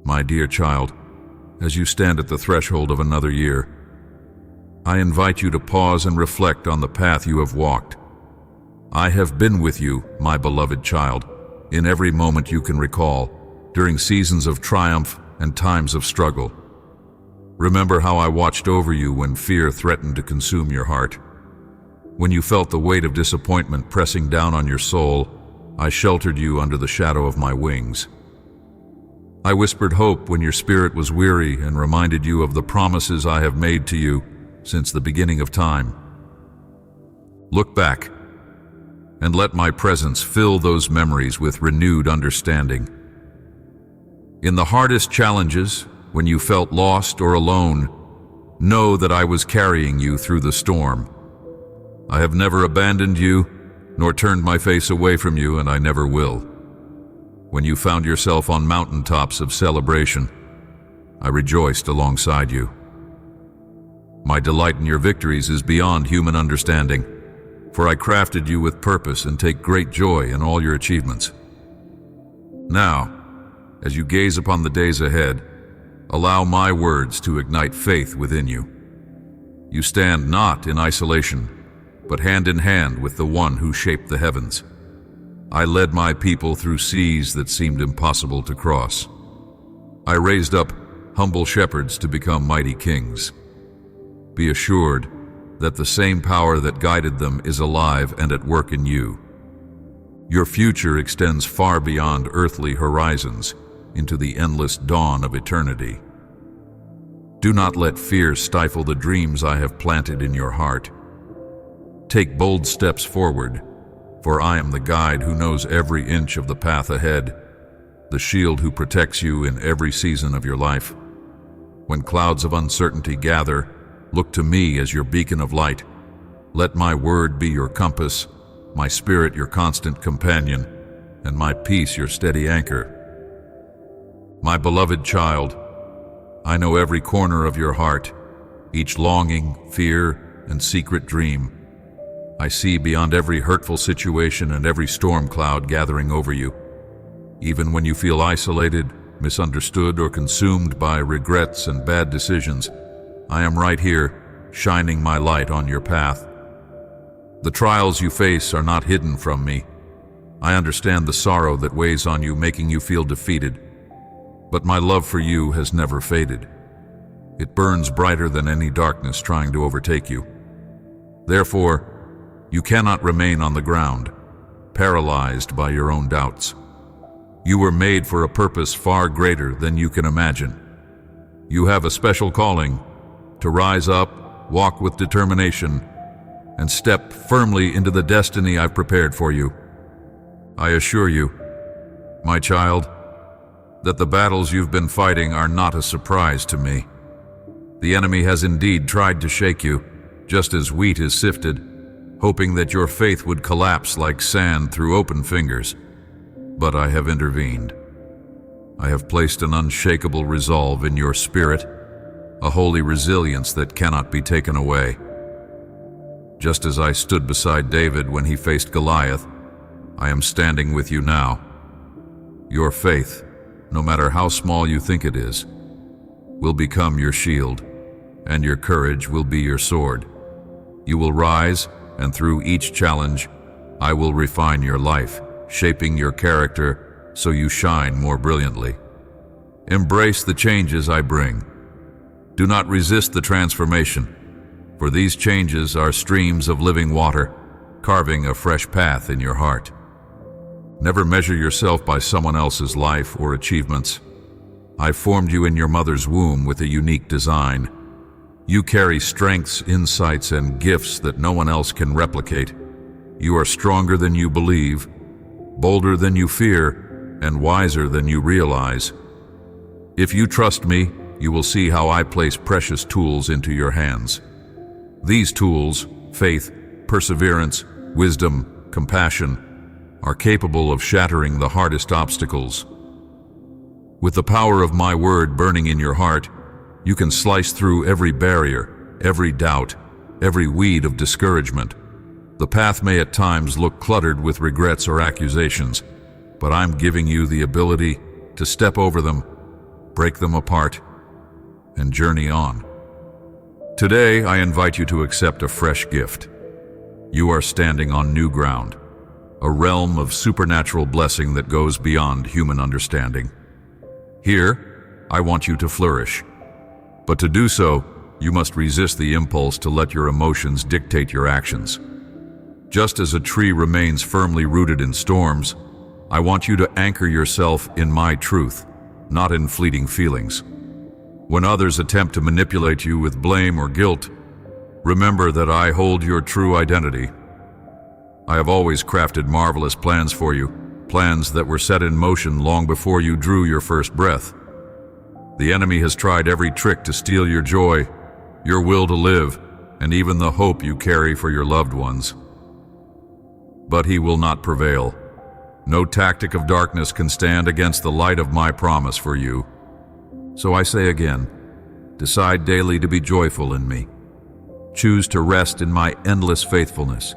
My dear child, as you stand at the threshold of another year, I invite you to pause and reflect on the path you have walked. I have been with you, my beloved child, in every moment you can recall, during seasons of triumph and times of struggle. Remember how I watched over you when fear threatened to consume your heart. When you felt the weight of disappointment pressing down on your soul, I sheltered you under the shadow of my wings. I whispered hope when your spirit was weary and reminded you of the promises I have made to you since the beginning of time. Look back and let my presence fill those memories with renewed understanding. In the hardest challenges, when you felt lost or alone, know that I was carrying you through the storm. I have never abandoned you, nor turned my face away from you, and I never will. When you found yourself on mountaintops of celebration, I rejoiced alongside you. My delight in your victories is beyond human understanding, for I crafted you with purpose and take great joy in all your achievements. Now, as you gaze upon the days ahead, allow my words to ignite faith within you. You stand not in isolation, but hand in hand with the one who shaped the heavens. I led my people through seas that seemed impossible to cross. I raised up humble shepherds to become mighty kings. Be assured that the same power that guided them is alive and at work in you. Your future extends far beyond earthly horizons into the endless dawn of eternity. Do not let fear stifle the dreams I have planted in your heart. Take bold steps forward, for I am the guide who knows every inch of the path ahead, the shield who protects you in every season of your life. When clouds of uncertainty gather, look to me as your beacon of light. Let my word be your compass, my spirit your constant companion, and my peace your steady anchor. My beloved child, I know every corner of your heart, each longing, fear, and secret dream. I see beyond every hurtful situation and every storm cloud gathering over you. Even when you feel isolated, misunderstood, or consumed by regrets and bad decisions, I am right here, shining my light on your path. The trials you face are not hidden from me. I understand the sorrow that weighs on you, making you feel defeated. But my love for you has never faded. It burns brighter than any darkness trying to overtake you. Therefore, you cannot remain on the ground, paralyzed by your own doubts. You were made for a purpose far greater than you can imagine. You have a special calling to rise up, walk with determination, and step firmly into the destiny I've prepared for you. I assure you, my child, that the battles you've been fighting are not a surprise to me. The enemy has indeed tried to shake you, just as wheat is sifted, hoping that your faith would collapse like sand through open fingers. But I have intervened. I have placed an unshakable resolve in your spirit, a holy resilience that cannot be taken away. Just as I stood beside David when he faced Goliath, I am standing with you now. Your faith, no matter how small you think it is, will become your shield, and your courage will be your sword. You will rise, and through each challenge, I will refine your life, shaping your character so you shine more brilliantly. Embrace the changes I bring. Do not resist the transformation, for these changes are streams of living water, carving a fresh path in your heart. Never measure yourself by someone else's life or achievements. I formed you in your mother's womb with a unique design. You carry strengths, insights, and gifts that no one else can replicate. You are stronger than you believe, bolder than you fear, and wiser than you realize. If you trust me, you will see how I place precious tools into your hands. These tools, faith, perseverance, wisdom, compassion, are capable of shattering the hardest obstacles. With the power of my word burning in your heart, you can slice through every barrier, every doubt, every weed of discouragement. The path may at times look cluttered with regrets or accusations, but I'm giving you the ability to step over them, break them apart, and journey on. Today, I invite you to accept a fresh gift. You are standing on new ground, a realm of supernatural blessing that goes beyond human understanding. Here, I want you to flourish. But to do so, you must resist the impulse to let your emotions dictate your actions. Just as a tree remains firmly rooted in storms, I want you to anchor yourself in my truth, not in fleeting feelings. When others attempt to manipulate you with blame or guilt, remember that I hold your true identity. I have always crafted marvelous plans for you, plans that were set in motion long before you drew your first breath. The enemy has tried every trick to steal your joy, your will to live, and even the hope you carry for your loved ones. But he will not prevail. No tactic of darkness can stand against the light of my promise for you. So I say again, decide daily to be joyful in me. Choose to rest in my endless faithfulness.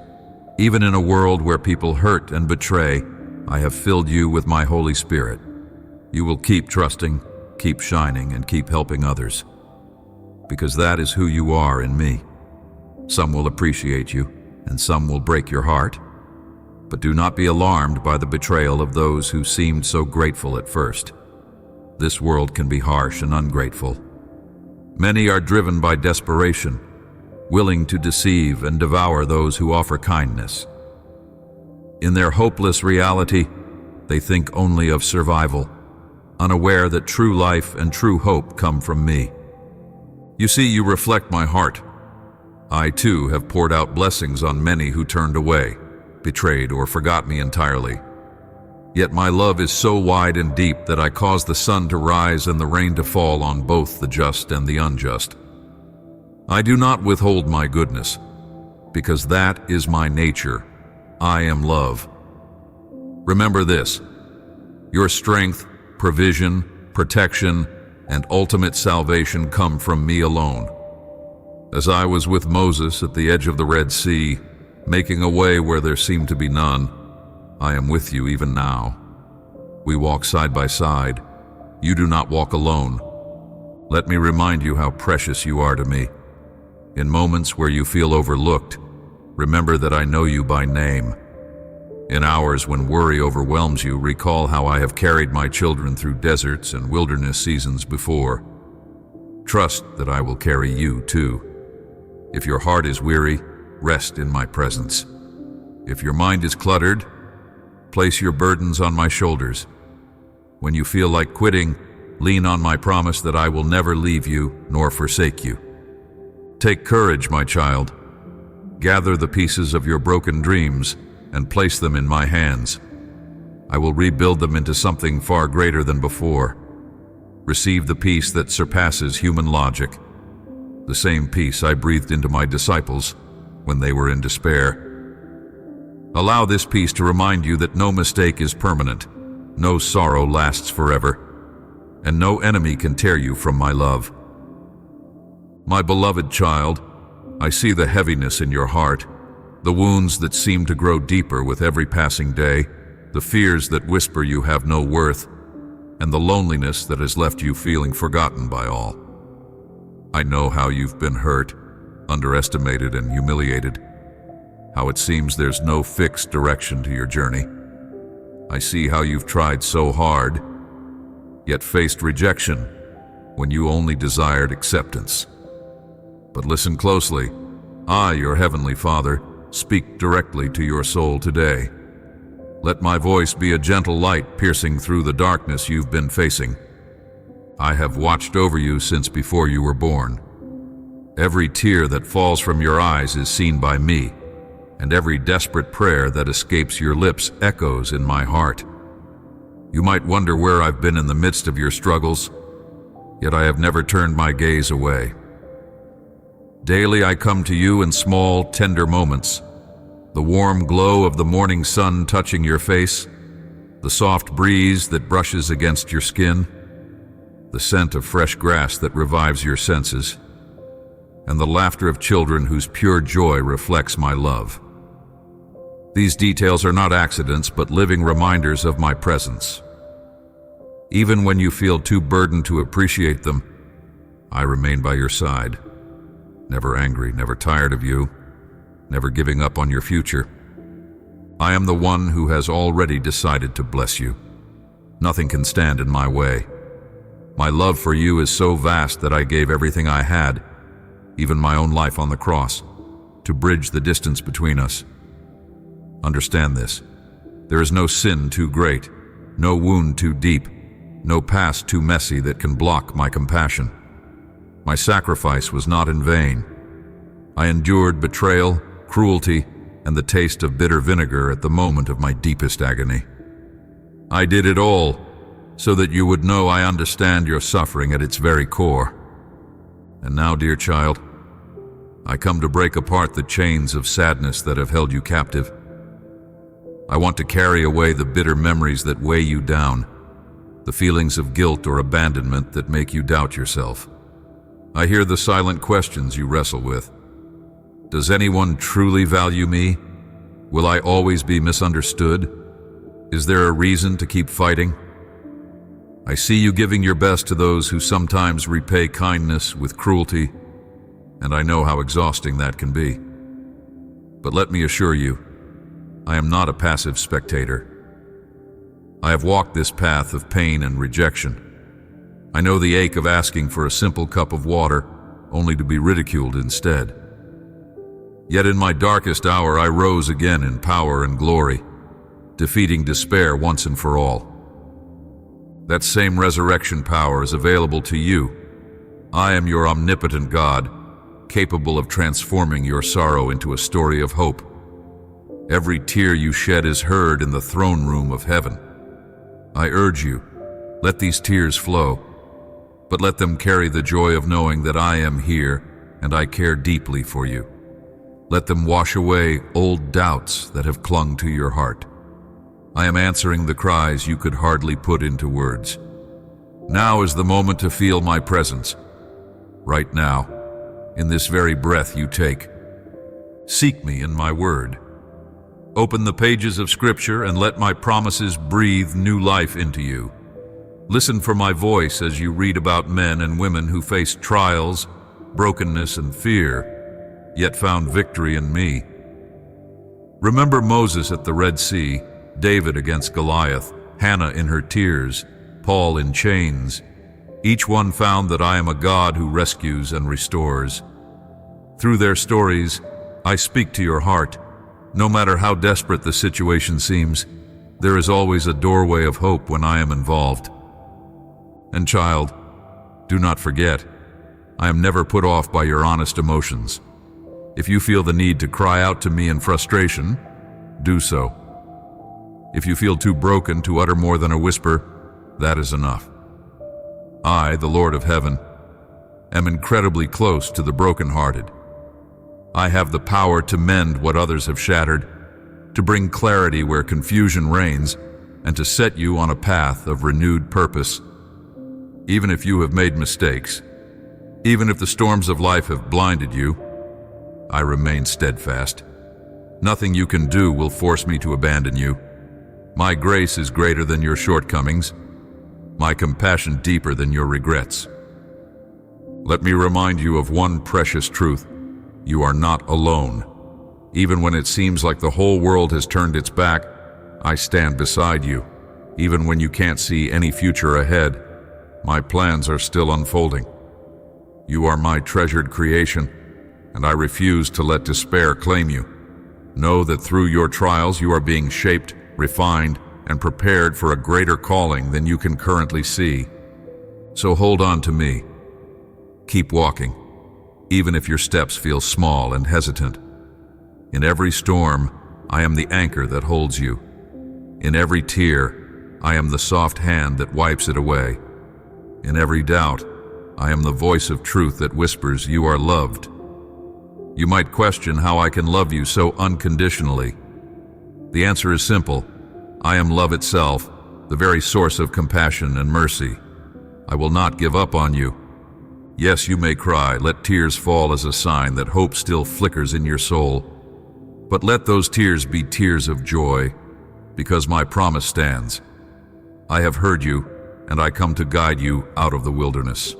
Even in a world where people hurt and betray, I have filled you with my Holy Spirit. You will keep trusting, keep shining, and keep helping others. Because that is who you are in me. Some will appreciate you, and some will break your heart. But do not be alarmed by the betrayal of those who seemed so grateful at first. This world can be harsh and ungrateful. Many are driven by desperation, willing to deceive and devour those who offer kindness. In their hopeless reality, they think only of survival, unaware that true life and true hope come from me. You see, you reflect my heart. I too have poured out blessings on many who turned away, betrayed, or forgot me entirely. Yet my love is so wide and deep that I cause the sun to rise and the rain to fall on both the just and the unjust. I do not withhold my goodness, because that is my nature. I am love. Remember this: your strength, provision, protection, and ultimate salvation come from me alone. As I was with Moses at the edge of the Red Sea, making a way where there seemed to be none, I am with you even now. We walk side by side. You do not walk alone. Let me remind you how precious you are to me. In moments where you feel overlooked, remember that I know you by name. In hours when worry overwhelms you, recall how I have carried my children through deserts and wilderness seasons before. Trust that I will carry you too. If your heart is weary, rest in my presence. If your mind is cluttered, place your burdens on my shoulders. When you feel like quitting, lean on my promise that I will never leave you nor forsake you. Take courage, my child. Gather the pieces of your broken dreams and place them in my hands. I will rebuild them into something far greater than before. Receive the peace that surpasses human logic, the same peace I breathed into my disciples when they were in despair. Allow this peace to remind you that no mistake is permanent, no sorrow lasts forever, and no enemy can tear you from my love. My beloved child, I see the heaviness in your heart, the wounds that seem to grow deeper with every passing day, the fears that whisper you have no worth, and the loneliness that has left you feeling forgotten by all. I know how you've been hurt, underestimated, and humiliated, how it seems there's no fixed direction to your journey. I see how you've tried so hard, yet faced rejection when you only desired acceptance. But listen closely. I, your Heavenly Father, speak directly to your soul today. Let my voice be a gentle light piercing through the darkness you've been facing. I have watched over you since before you were born. Every tear that falls from your eyes is seen by me, and every desperate prayer that escapes your lips echoes in my heart. You might wonder where I've been in the midst of your struggles, yet I have never turned my gaze away. Daily I come to you in small, tender moments, the warm glow of the morning sun touching your face, the soft breeze that brushes against your skin, the scent of fresh grass that revives your senses, and the laughter of children whose pure joy reflects my love. These details are not accidents, but living reminders of my presence. Even when you feel too burdened to appreciate them, I remain by your side, never angry, never tired of you, never giving up on your future. I am the one who has already decided to bless you. Nothing can stand in my way. My love for you is so vast that I gave everything I had, even my own life on the cross, to bridge the distance between us. Understand this. There is no sin too great, no wound too deep, no past too messy that can block my compassion. My sacrifice was not in vain. I endured betrayal, cruelty, and the taste of bitter vinegar at the moment of my deepest agony. I did it all so that you would know I understand your suffering at its very core. And now, dear child, I come to break apart the chains of sadness that have held you captive. I want to carry away the bitter memories that weigh you down, the feelings of guilt or abandonment that make you doubt yourself. I hear the silent questions you wrestle with. Does anyone truly value me? Will I always be misunderstood? Is there a reason to keep fighting? I see you giving your best to those who sometimes repay kindness with cruelty, and I know how exhausting that can be. But let me assure you, I am not a passive spectator. I have walked this path of pain and rejection. I know the ache of asking for a simple cup of water, only to be ridiculed instead. Yet in my darkest hour I rose again in power and glory, defeating despair once and for all. That same resurrection power is available to you. I am your omnipotent God, capable of transforming your sorrow into a story of hope. Every tear you shed is heard in the throne room of heaven. I urge you, let these tears flow, but let them carry the joy of knowing that I am here and I care deeply for you. Let them wash away old doubts that have clung to your heart. I am answering the cries you could hardly put into words. Now is the moment to feel my presence. Right now, in this very breath you take. Seek me in my word. Open the pages of Scripture and let my promises breathe new life into you. Listen for my voice as you read about men and women who faced trials, brokenness, and fear, yet found victory in me. Remember Moses at the Red Sea, David against Goliath, Hannah in her tears, Paul in chains. Each one found that I am a God who rescues and restores. Through their stories, I speak to your heart. No matter how desperate the situation seems, there is always a doorway of hope when I am involved. And child, do not forget, I am never put off by your honest emotions. If you feel the need to cry out to me in frustration, do so. If you feel too broken to utter more than a whisper, that is enough. I, the Lord of Heaven, am incredibly close to the brokenhearted. I have the power to mend what others have shattered, to bring clarity where confusion reigns, and to set you on a path of renewed purpose. Even if you have made mistakes, even if the storms of life have blinded you, I remain steadfast. Nothing you can do will force me to abandon you. My grace is greater than your shortcomings, my compassion deeper than your regrets. Let me remind you of one precious truth. You are not alone. Even when it seems like the whole world has turned its back, I stand beside you. Even when you can't see any future ahead, my plans are still unfolding. You are my treasured creation, and I refuse to let despair claim you. Know that through your trials you are being shaped, refined, and prepared for a greater calling than you can currently see. So hold on to me. Keep walking, even if your steps feel small and hesitant. In every storm, I am the anchor that holds you. In every tear, I am the soft hand that wipes it away. In every doubt, I am the voice of truth that whispers, "You are loved." You might question how I can love you so unconditionally. The answer is simple. I am love itself, the very source of compassion and mercy. I will not give up on you. Yes, you may cry. Let tears fall as a sign that hope still flickers in your soul. But let those tears be tears of joy, because my promise stands. I have heard you, and I come to guide you out of the wilderness.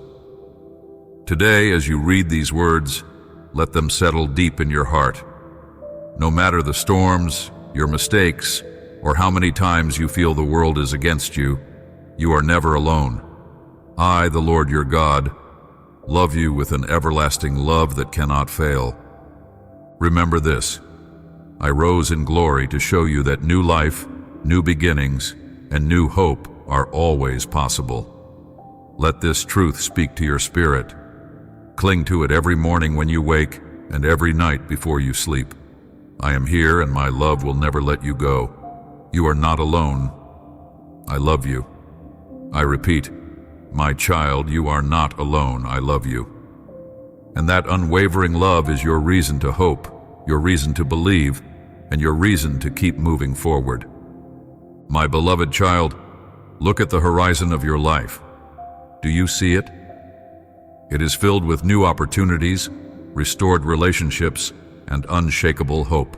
Today, as you read these words, let them settle deep in your heart. No matter the storms, your mistakes, or how many times you feel the world is against you, you are never alone. I, the Lord your God, love you with an everlasting love that cannot fail. Remember this: I rose in glory to show you that new life, new beginnings, and new hope are always possible. Let this truth speak to your spirit. Cling to it every morning when you wake and every night before you sleep. I am here, and my love will never let you go. You are not alone. I love you. I repeat, my child, you are not alone. I love you. And that unwavering love is your reason to hope, your reason to believe, and your reason to keep moving forward. My beloved child, look at the horizon of your life. Do you see it? It is filled with new opportunities, restored relationships, and unshakable hope.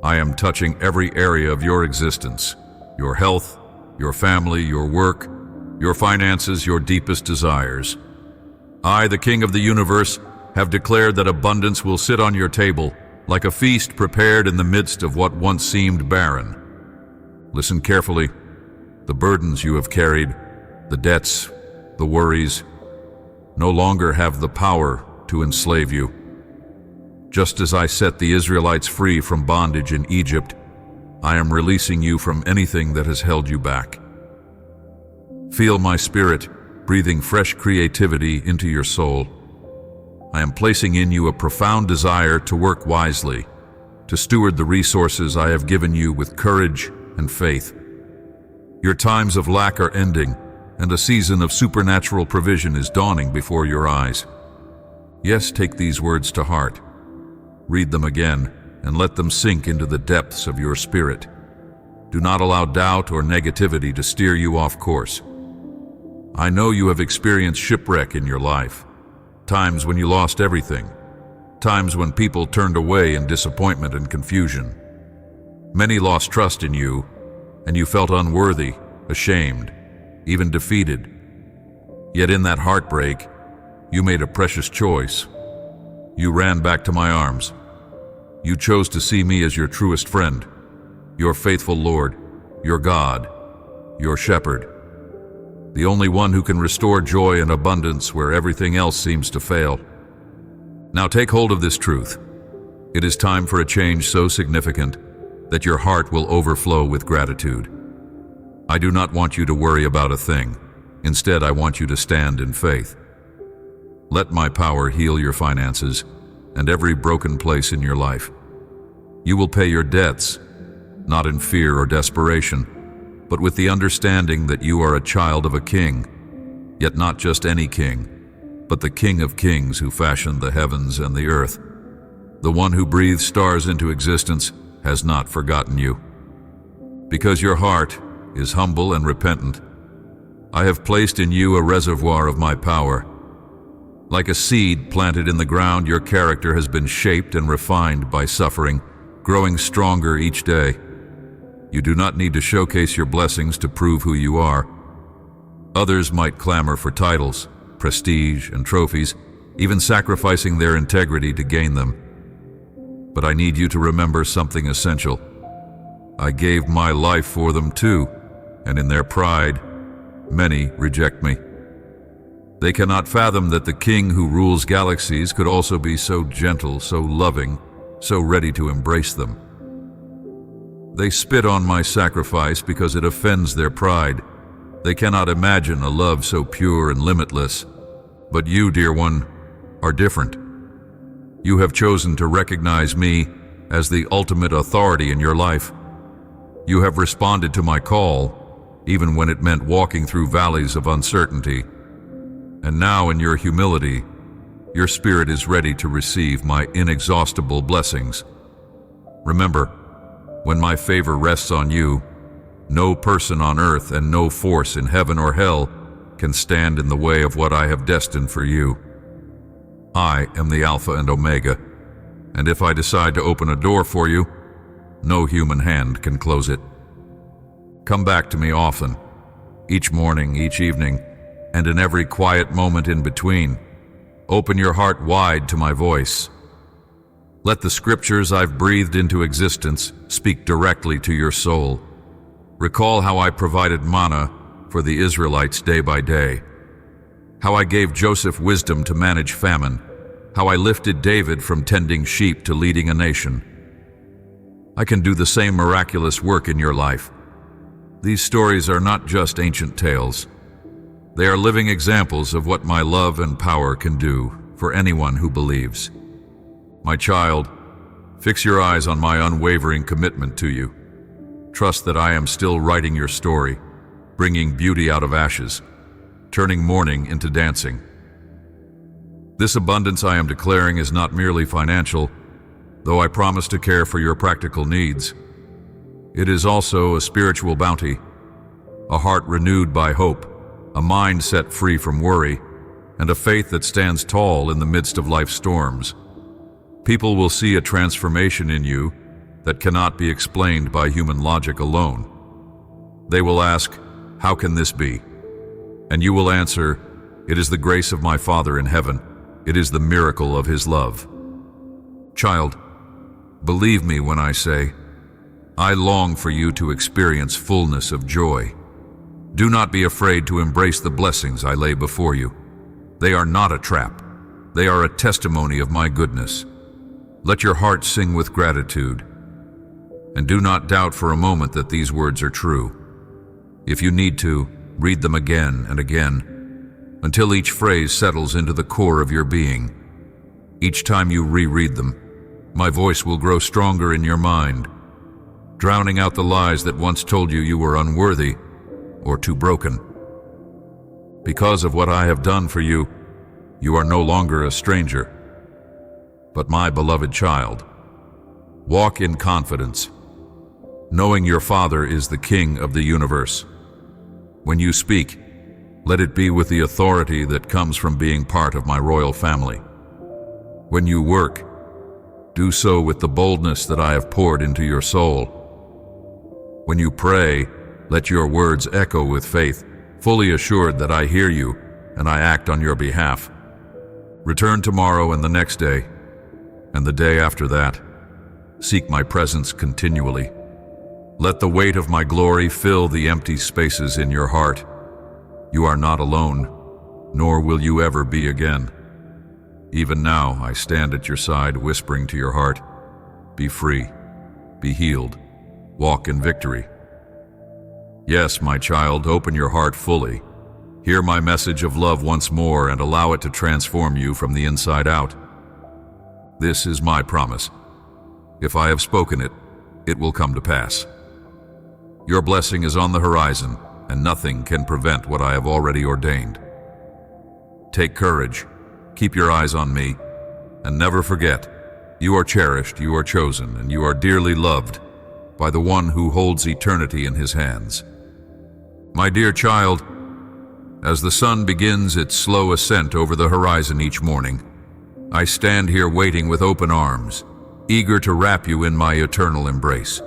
I am touching every area of your existence: your health, your family, your work, your finances, your deepest desires. I, the King of the universe, have declared that abundance will sit on your table like a feast prepared in the midst of what once seemed barren. Listen carefully. The burdens you have carried, the debts, the worries, no longer have the power to enslave you. Just as I set the Israelites free from bondage in Egypt, I am releasing you from anything that has held you back. Feel my spirit breathing fresh creativity into your soul. I am placing in you a profound desire to work wisely, to steward the resources I have given you with courage and faith. Your times of lack are ending, and a season of supernatural provision is dawning before your eyes. Yes, take these words to heart. Read them again, and let them sink into the depths of your spirit. Do not allow doubt or negativity to steer you off course. I know you have experienced shipwreck in your life, times when you lost everything, times when people turned away in disappointment and confusion. Many lost trust in you, and you felt unworthy, ashamed, even defeated. Yet in that heartbreak, you made a precious choice. You ran back to my arms. You chose to see me as your truest friend, your faithful Lord, your God, your shepherd, the only one who can restore joy and abundance where everything else seems to fail. Now take hold of this truth. It is time for a change so significant that your heart will overflow with gratitude. I do not want you to worry about a thing. Instead, I want you to stand in faith. Let my power heal your finances and every broken place in your life. You will pay your debts, not in fear or desperation, but with the understanding that you are a child of a king, yet not just any king, but the King of Kings who fashioned the heavens and the earth. The one who breathed stars into existence has not forgotten you. Because your heart is humble and repentant, I have placed in you a reservoir of my power. Like a seed planted in the ground, your character has been shaped and refined by suffering, growing stronger each day. You do not need to showcase your blessings to prove who you are. Others might clamor for titles, prestige, and trophies, even sacrificing their integrity to gain them. But I need you to remember something essential. I gave my life for them too, and in their pride, many reject me. They cannot fathom that the King who rules galaxies could also be so gentle, so loving, so ready to embrace them. They spit on my sacrifice because it offends their pride. They cannot imagine a love so pure and limitless. But you, dear one, are different. You have chosen to recognize me as the ultimate authority in your life. You have responded to my call, even when it meant walking through valleys of uncertainty. And now, in your humility, your spirit is ready to receive my inexhaustible blessings. Remember, when my favor rests on you, no person on earth and no force in heaven or hell can stand in the way of what I have destined for you. I am the Alpha and Omega, and if I decide to open a door for you, no human hand can close it. Come back to me often. each morning, each evening, and in every quiet moment in between. Open your heart wide to my voice. Let the scriptures I've breathed into existence speak directly to your soul. Recall how I provided manna for the Israelites day by day, how I gave Joseph wisdom to manage famine, how I lifted David from tending sheep to leading a nation. I can do the same miraculous work in your life. These stories are not just ancient tales. They are living examples of what my love and power can do for anyone who believes. My child, fix your eyes on my unwavering commitment to you. Trust that I am still writing your story, bringing beauty out of ashes, turning mourning into dancing. This abundance I am declaring is not merely financial, though I promise to care for your practical needs. It is also a spiritual bounty, a heart renewed by hope, a mind set free from worry, and a faith that stands tall in the midst of life's storms. People will see a transformation in you that cannot be explained by human logic alone. They will ask, "How can this be?" And you will answer, "It is the grace of my Father in heaven. It is the miracle of his love." Child, believe me when I say, I long for you to experience fullness of joy. Do not be afraid to embrace the blessings I lay before you. They are not a trap. They are a testimony of my goodness. Let your heart sing with gratitude. And do not doubt for a moment that these words are true. If you need to, read them again and again, until each phrase settles into the core of your being. Each time you reread them, my voice will grow stronger in your mind, drowning out the lies that once told you you were unworthy or too broken. Because of what I have done for you, you are no longer a stranger, but my beloved child. Walk in confidence, knowing your Father is the King of the universe. When you speak, let it be with the authority that comes from being part of my royal family. When you work, do so with the boldness that I have poured into your soul. When you pray, let your words echo with faith, fully assured that I hear you and I act on your behalf. Return tomorrow and the next day, and the day after that. Seek my presence continually. Let the weight of my glory fill the empty spaces in your heart. You are not alone, nor will you ever be again. Even now, I stand at your side, whispering to your heart, be free, be healed, walk in victory. Yes, my child, open your heart fully. Hear my message of love once more and allow it to transform you from the inside out. This is my promise. If I have spoken it, it will come to pass. Your blessing is on the horizon, and nothing can prevent what I have already ordained. Take courage, keep your eyes on me, and never forget, you are cherished, you are chosen, and you are dearly loved by the one who holds eternity in his hands. My dear child, as the sun begins its slow ascent over the horizon each morning, I stand here waiting with open arms, eager to wrap you in my eternal embrace.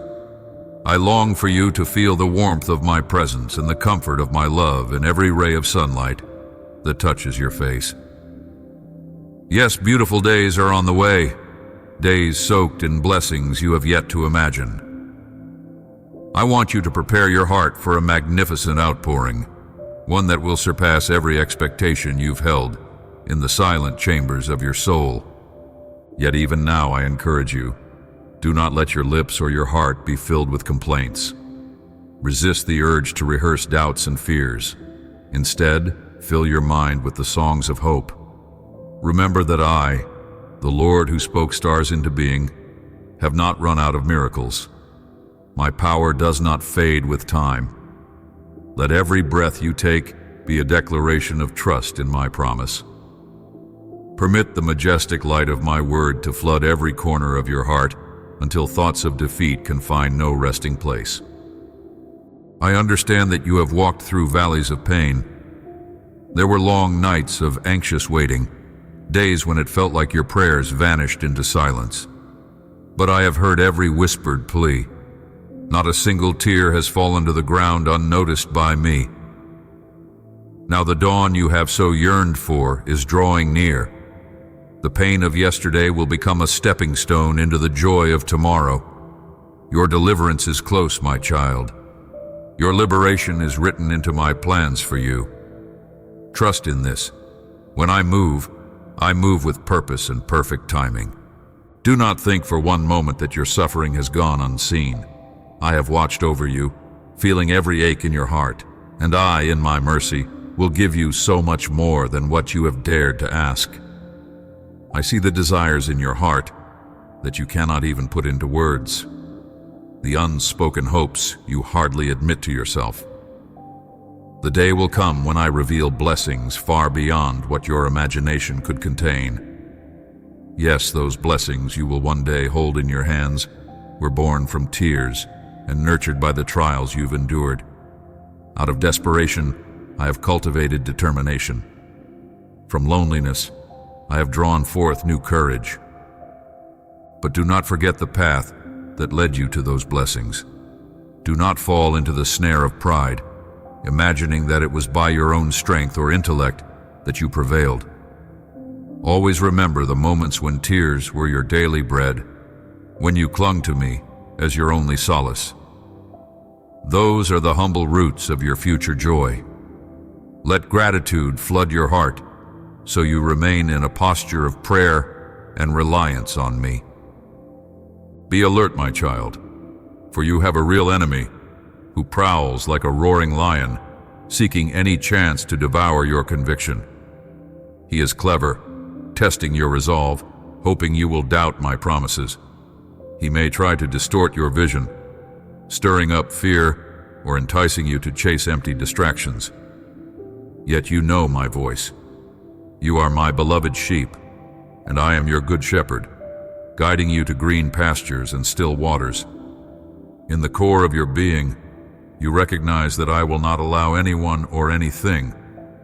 I long for you to feel the warmth of my presence and the comfort of my love in every ray of sunlight that touches your face. Yes, beautiful days are on the way, days soaked in blessings you have yet to imagine. I want you to prepare your heart for a magnificent outpouring, one that will surpass every expectation you've held in the silent chambers of your soul. Yet even now I encourage you, do not let your lips or your heart be filled with complaints. Resist the urge to rehearse doubts and fears. Instead, fill your mind with the songs of hope. Remember that I, the Lord who spoke stars into being, have not run out of miracles. My power does not fade with time. Let every breath you take be a declaration of trust in my promise. Permit the majestic light of my word to flood every corner of your heart until thoughts of defeat can find no resting place. I understand that you have walked through valleys of pain. There were long nights of anxious waiting, days when it felt like your prayers vanished into silence. But I have heard every whispered plea. Not a single tear has fallen to the ground unnoticed by me. Now the dawn you have so yearned for is drawing near. The pain of yesterday will become a stepping stone into the joy of tomorrow. Your deliverance is close, my child. Your liberation is written into my plans for you. Trust in this. When I move with purpose and perfect timing. Do not think for one moment that your suffering has gone unseen. I have watched over you, feeling every ache in your heart, and I, in my mercy, will give you so much more than what you have dared to ask. I see the desires in your heart that you cannot even put into words, the unspoken hopes you hardly admit to yourself. The day will come when I reveal blessings far beyond what your imagination could contain. Yes, those blessings you will one day hold in your hands were born from tears and nurtured by the trials you've endured. Out of desperation, I have cultivated determination. From loneliness, I have drawn forth new courage. But do not forget the path that led you to those blessings. Do not fall into the snare of pride, imagining that it was by your own strength or intellect that you prevailed. Always remember the moments when tears were your daily bread, when you clung to me as your only solace. Those are the humble roots of your future joy. Let gratitude flood your heart so you remain in a posture of prayer and reliance on me. Be alert, my child, for you have a real enemy who prowls like a roaring lion, seeking any chance to devour your conviction. He is clever, testing your resolve, hoping you will doubt my promises. He may try to distort your vision, stirring up fear or enticing you to chase empty distractions. Yet you know my voice. You are my beloved sheep, and I am your good shepherd, guiding you to green pastures and still waters. In the core of your being, you recognize that I will not allow anyone or anything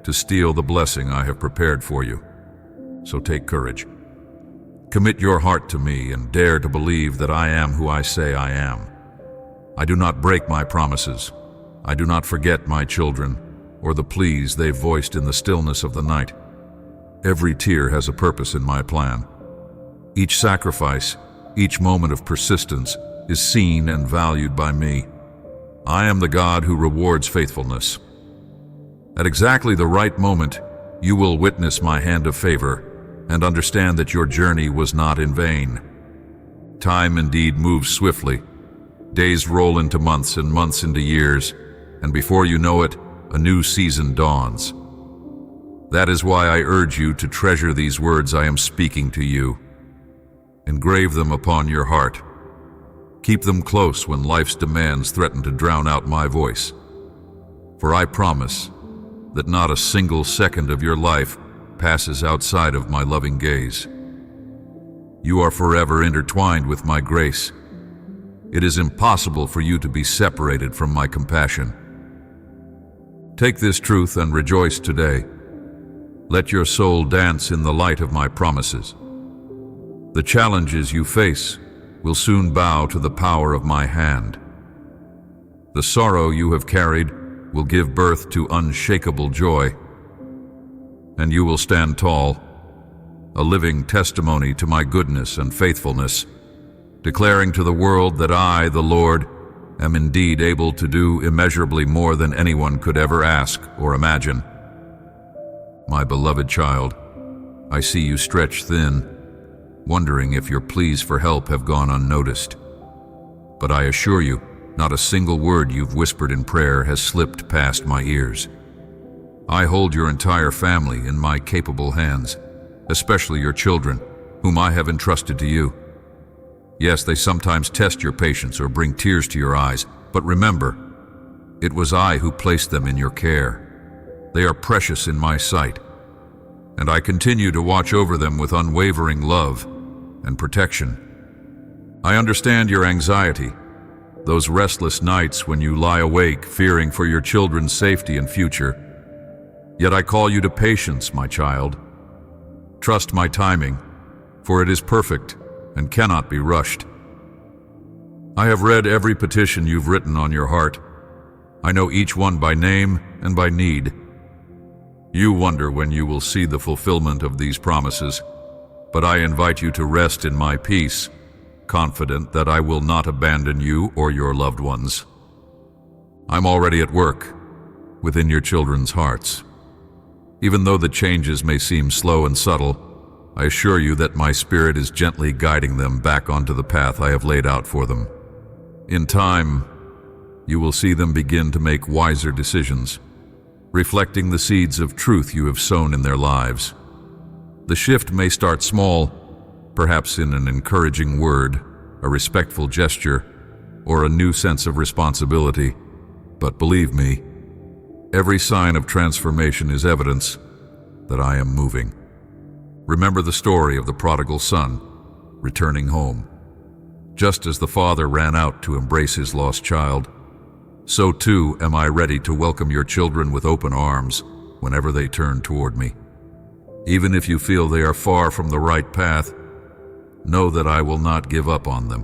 to steal the blessing I have prepared for you. So take courage. Commit your heart to me and dare to believe that I am who I say I am. I do not break my promises. I do not forget my children or the pleas they voiced in the stillness of the night. Every tear has a purpose in my plan. Each sacrifice, each moment of persistence is seen and valued by me. I am the God who rewards faithfulness. At exactly the right moment, you will witness my hand of favor and understand that your journey was not in vain. Time indeed moves swiftly. Days roll into months and months into years, and before you know it, a new season dawns. That is why I urge you to treasure these words I am speaking to you. Engrave them upon your heart. Keep them close when life's demands threaten to drown out my voice. For I promise that not a single second of your life passes outside of my loving gaze. You are forever intertwined with my grace. It is impossible for you to be separated from my compassion. Take this truth and rejoice today. Let your soul dance in the light of my promises. The challenges you face will soon bow to the power of my hand. The sorrow you have carried will give birth to unshakable joy, and you will stand tall, a living testimony to my goodness and faithfulness, declaring to the world that I, the Lord, am indeed able to do immeasurably more than anyone could ever ask or imagine. My beloved child, I see you stretch thin, wondering if your pleas for help have gone unnoticed. But I assure you, not a single word you've whispered in prayer has slipped past my ears. I hold your entire family in my capable hands, especially your children, whom I have entrusted to you. Yes, they sometimes test your patience or bring tears to your eyes, but remember, it was I who placed them in your care. They are precious in my sight, and I continue to watch over them with unwavering love and protection. I understand your anxiety, those restless nights when you lie awake fearing for your children's safety and future. Yet I call you to patience, my child. Trust my timing, for it is perfect and cannot be rushed. I have read every petition you've written on your heart. I know each one by name and by need. You wonder when you will see the fulfillment of these promises, but I invite you to rest in my peace, confident that I will not abandon you or your loved ones. I'm already at work within your children's hearts. Even though the changes may seem slow and subtle, I assure you that my spirit is gently guiding them back onto the path I have laid out for them. In time, you will see them begin to make wiser decisions, reflecting the seeds of truth you have sown in their lives. The shift may start small, perhaps in an encouraging word, a respectful gesture, or a new sense of responsibility. But believe me, every sign of transformation is evidence that I am moving. Remember the story of the prodigal son returning home. Just as the father ran out to embrace his lost child, so too am I ready to welcome your children with open arms whenever they turn toward me. Even if you feel they are far from the right path, know that I will not give up on them.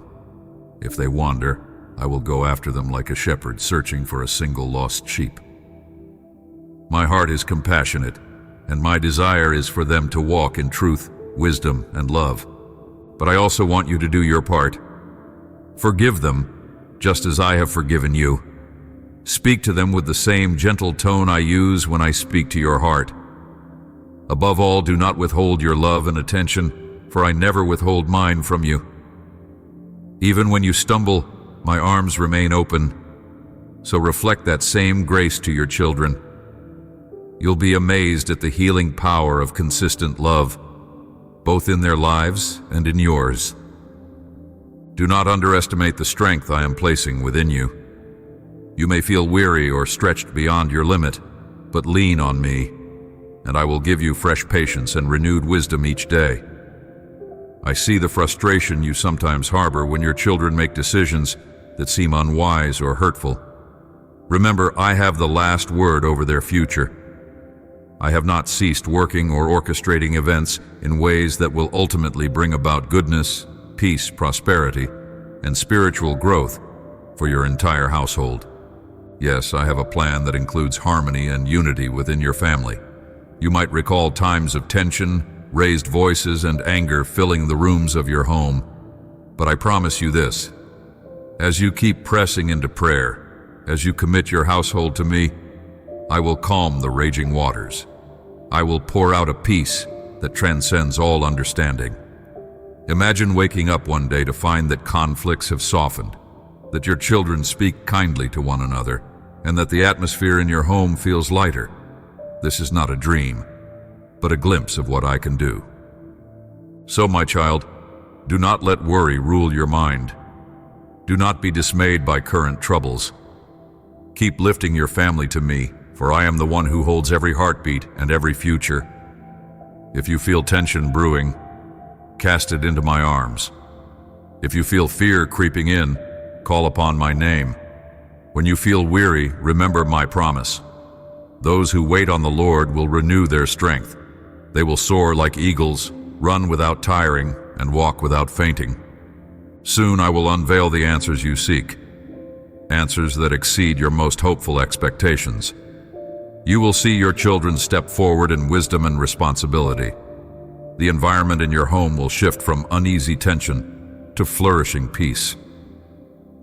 If they wander, I will go after them like a shepherd searching for a single lost sheep. My heart is compassionate, and my desire is for them to walk in truth, wisdom, and love. But I also want you to do your part. Forgive them, just as I have forgiven you. Speak to them with the same gentle tone I use when I speak to your heart. Above all, do not withhold your love and attention, for I never withhold mine from you. Even when you stumble, my arms remain open, so reflect that same grace to your children. You'll be amazed at the healing power of consistent love, both in their lives and in yours. Do not underestimate the strength I am placing within you. You may feel weary or stretched beyond your limit, but lean on me, and I will give you fresh patience and renewed wisdom each day. I see the frustration you sometimes harbor when your children make decisions that seem unwise or hurtful. Remember, I have the last word over their future. I have not ceased working or orchestrating events in ways that will ultimately bring about goodness, peace, prosperity, and spiritual growth for your entire household. Yes, I have a plan that includes harmony and unity within your family. You might recall times of tension, raised voices, and anger filling the rooms of your home. But I promise you this: as you keep pressing into prayer, as you commit your household to me, I will calm the raging waters. I will pour out a peace that transcends all understanding. Imagine waking up one day to find that conflicts have softened, that your children speak kindly to one another, and that the atmosphere in your home feels lighter. This is not a dream, but a glimpse of what I can do. So, my child, do not let worry rule your mind. Do not be dismayed by current troubles. Keep lifting your family to me, for I am the one who holds every heartbeat and every future. If you feel tension brewing, cast it into my arms. If you feel fear creeping in, call upon my name. When you feel weary, remember my promise. Those who wait on the Lord will renew their strength. They will soar like eagles, run without tiring, and walk without fainting. Soon I will unveil the answers you seek, answers that exceed your most hopeful expectations. You will see your children step forward in wisdom and responsibility. The environment in your home will shift from uneasy tension to flourishing peace.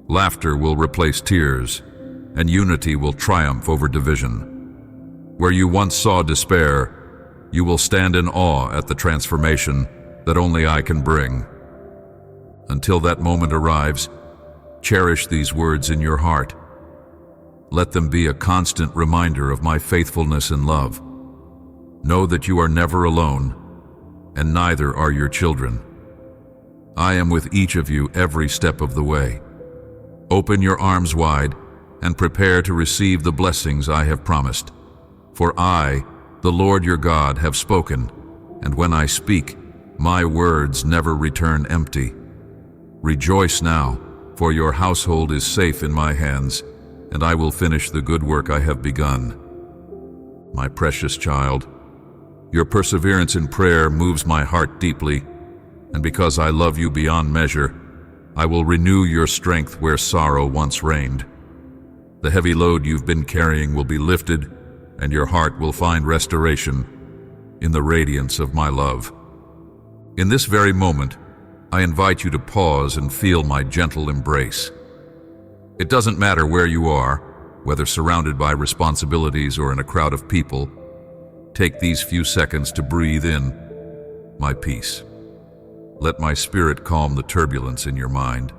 Laughter will replace tears, and unity will triumph over division. Where you once saw despair, you will stand in awe at the transformation that only I can bring. Until that moment arrives, cherish these words in your heart. Let them be a constant reminder of my faithfulness and love. Know that you are never alone, and neither are your children. I am with each of you every step of the way. Open your arms wide and prepare to receive the blessings I have promised. For I, the Lord your God, have spoken, and when I speak, my words never return empty. Rejoice now, for your household is safe in my hands, and I will finish the good work I have begun. My precious child, your perseverance in prayer moves my heart deeply, and because I love you beyond measure, I will renew your strength where sorrow once reigned. The heavy load you've been carrying will be lifted, and your heart will find restoration in the radiance of my love. In this very moment, I invite you to pause and feel my gentle embrace. It doesn't matter where you are, whether surrounded by responsibilities or in a crowd of people. Take these few seconds to breathe in my peace. Let my spirit calm the turbulence in your mind.